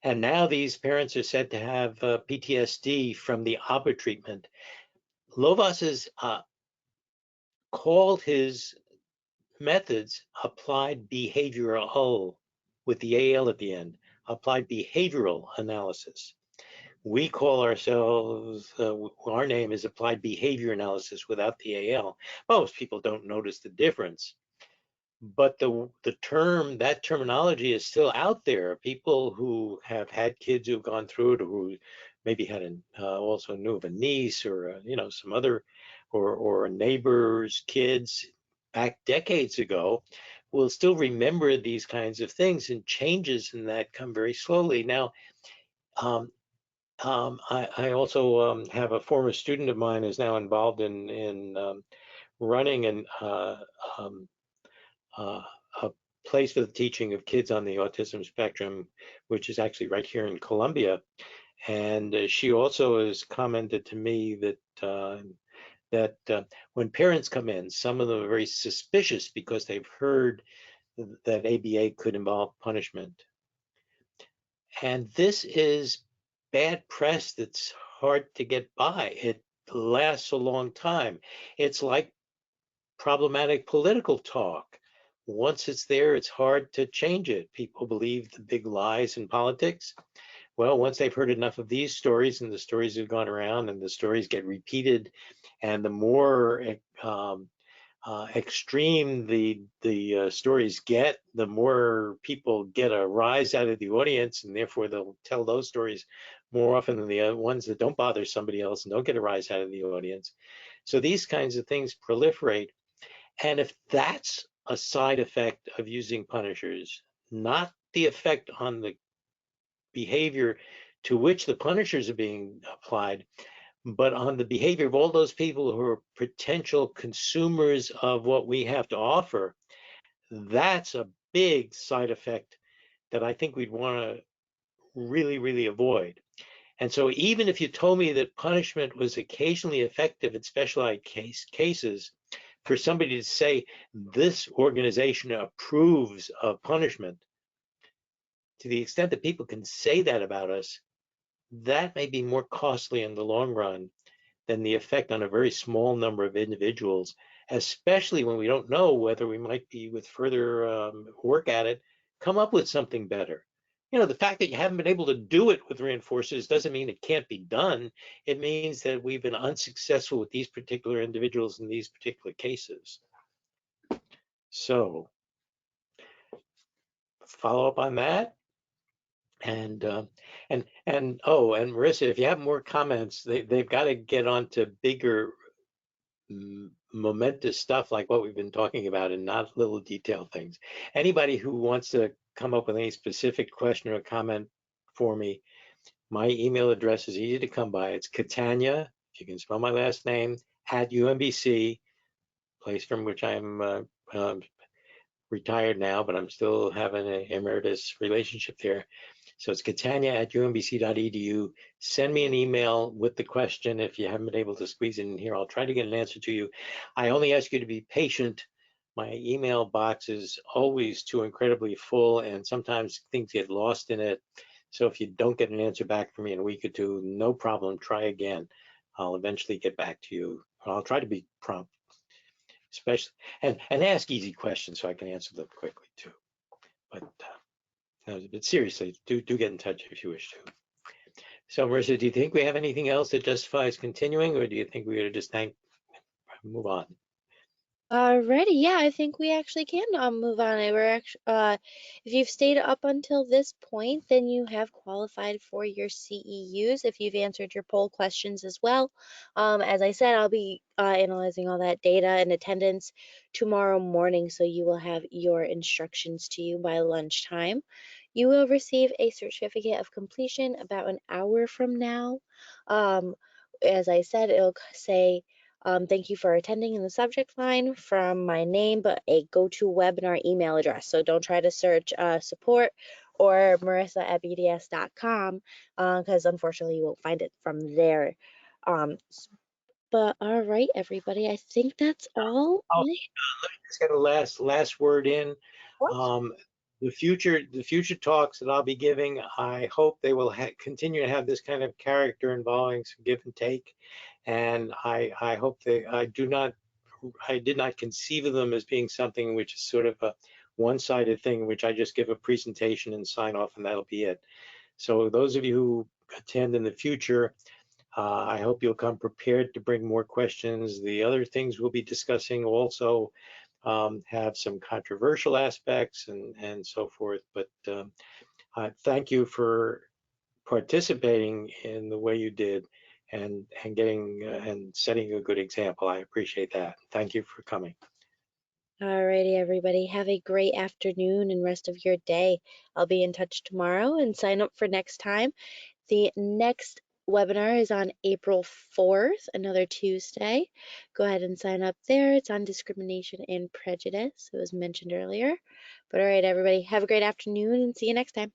And now these parents are said to have PTSD from the ABA treatment. Lovas has called his methods applied behavioral, with the AL at the end, applied behavioral analysis. We call ourselves, our name is applied behavior analysis without the AL. Most people don't notice the difference. But that terminology is still out there. People who have had kids who've gone through it, or who maybe had also knew of a niece or some other, or neighbors' kids back decades ago, will still remember these kinds of things, and changes in that come very slowly. Now, I also have a former student of mine who's now involved in running a place for the teaching of kids on the autism spectrum, which is actually right here in Columbia. And she also has commented to me that when parents come in, some of them are very suspicious because they've heard that ABA could involve punishment. And this is bad press that's hard to get by. It lasts a long time. It's like problematic political talk. Once it's there, it's hard to change it. People believe the big lies in politics. Well, once they've heard enough of these stories, and the stories have gone around, and the stories get repeated, and the more extreme the stories get, the more people get a rise out of the audience, and therefore they'll tell those stories more often than the ones that don't bother somebody else and don't get a rise out of the audience. So these kinds of things proliferate. And if that's a side effect of using punishers, not the effect on the behavior to which the punishers are being applied, but on the behavior of all those people who are potential consumers of what we have to offer, that's a big side effect that I think we'd want to really, really avoid. And so even if you told me that punishment was occasionally effective in specialized cases, for somebody to say this organization approves of punishment, to the extent that people can say that about us, that may be more costly in the long run than the effect on a very small number of individuals, especially when we don't know whether we might be, with further work at it, come up with something better. The fact that you haven't been able to do it with reinforcers doesn't mean it can't be done. It means that we've been unsuccessful with these particular individuals in these particular cases. So follow up on that. And Marissa, if you have more comments, they've got to get on to bigger momentous stuff like what we've been talking about, and not little detailed things. Anybody who wants to come up with any specific question or comment for me, my email address is easy to come by. It's Catania, if you can spell my last name, at UMBC, place from which I'm retired now, but I'm still having an emeritus relationship there. So it's catania@umbc.edu. Send me an email with the question if you haven't been able to squeeze it in here. I'll try to get an answer to you. I only ask you to be patient. My email box is always too incredibly full, and sometimes things get lost in it. So if you don't get an answer back from me in a week or two, no problem, try again. I'll eventually get back to you. I'll try to be prompt, especially, and ask easy questions so I can answer them quickly too. But seriously, do get in touch if you wish to. So Marissa, do you think we have anything else that justifies continuing, or do you think we ought to just move on? Alrighty, yeah, I think we actually can move on. We're actually, if you've stayed up until this point, then you have qualified for your CEUs if you've answered your poll questions as well. As I said, I'll be analyzing all that data and attendance tomorrow morning, so you will have your instructions to you by lunchtime. You will receive a certificate of completion about an hour from now. Um, as I said, it'll say, thank you for attending in the subject line from my name, but a GoToWebinar email address. So don't try to search support or marissa@bds.com because unfortunately you won't find it from there. But all right, everybody, I think that's all. Oh, let me just get a last word in. What? Um, the future talks that I'll be giving, I hope they will continue to have this kind of character involving some give and take, and I hope I did not conceive of them as being something which is sort of a one-sided thing, which I just give a presentation and sign off and that'll be it. So those of you who attend in the future, I hope you'll come prepared to bring more questions. The other things we'll be discussing also have some controversial aspects and so forth. But thank you for participating in the way you did and getting and setting a good example. I appreciate that. Thank you for coming. Alrighty, everybody. Have a great afternoon and rest of your day. I'll be in touch tomorrow and sign up for next time. The next webinar is on April 4th, another Tuesday. Go ahead and sign up there. It's on discrimination and prejudice. It was mentioned earlier. But all right, everybody, have a great afternoon and see you next time.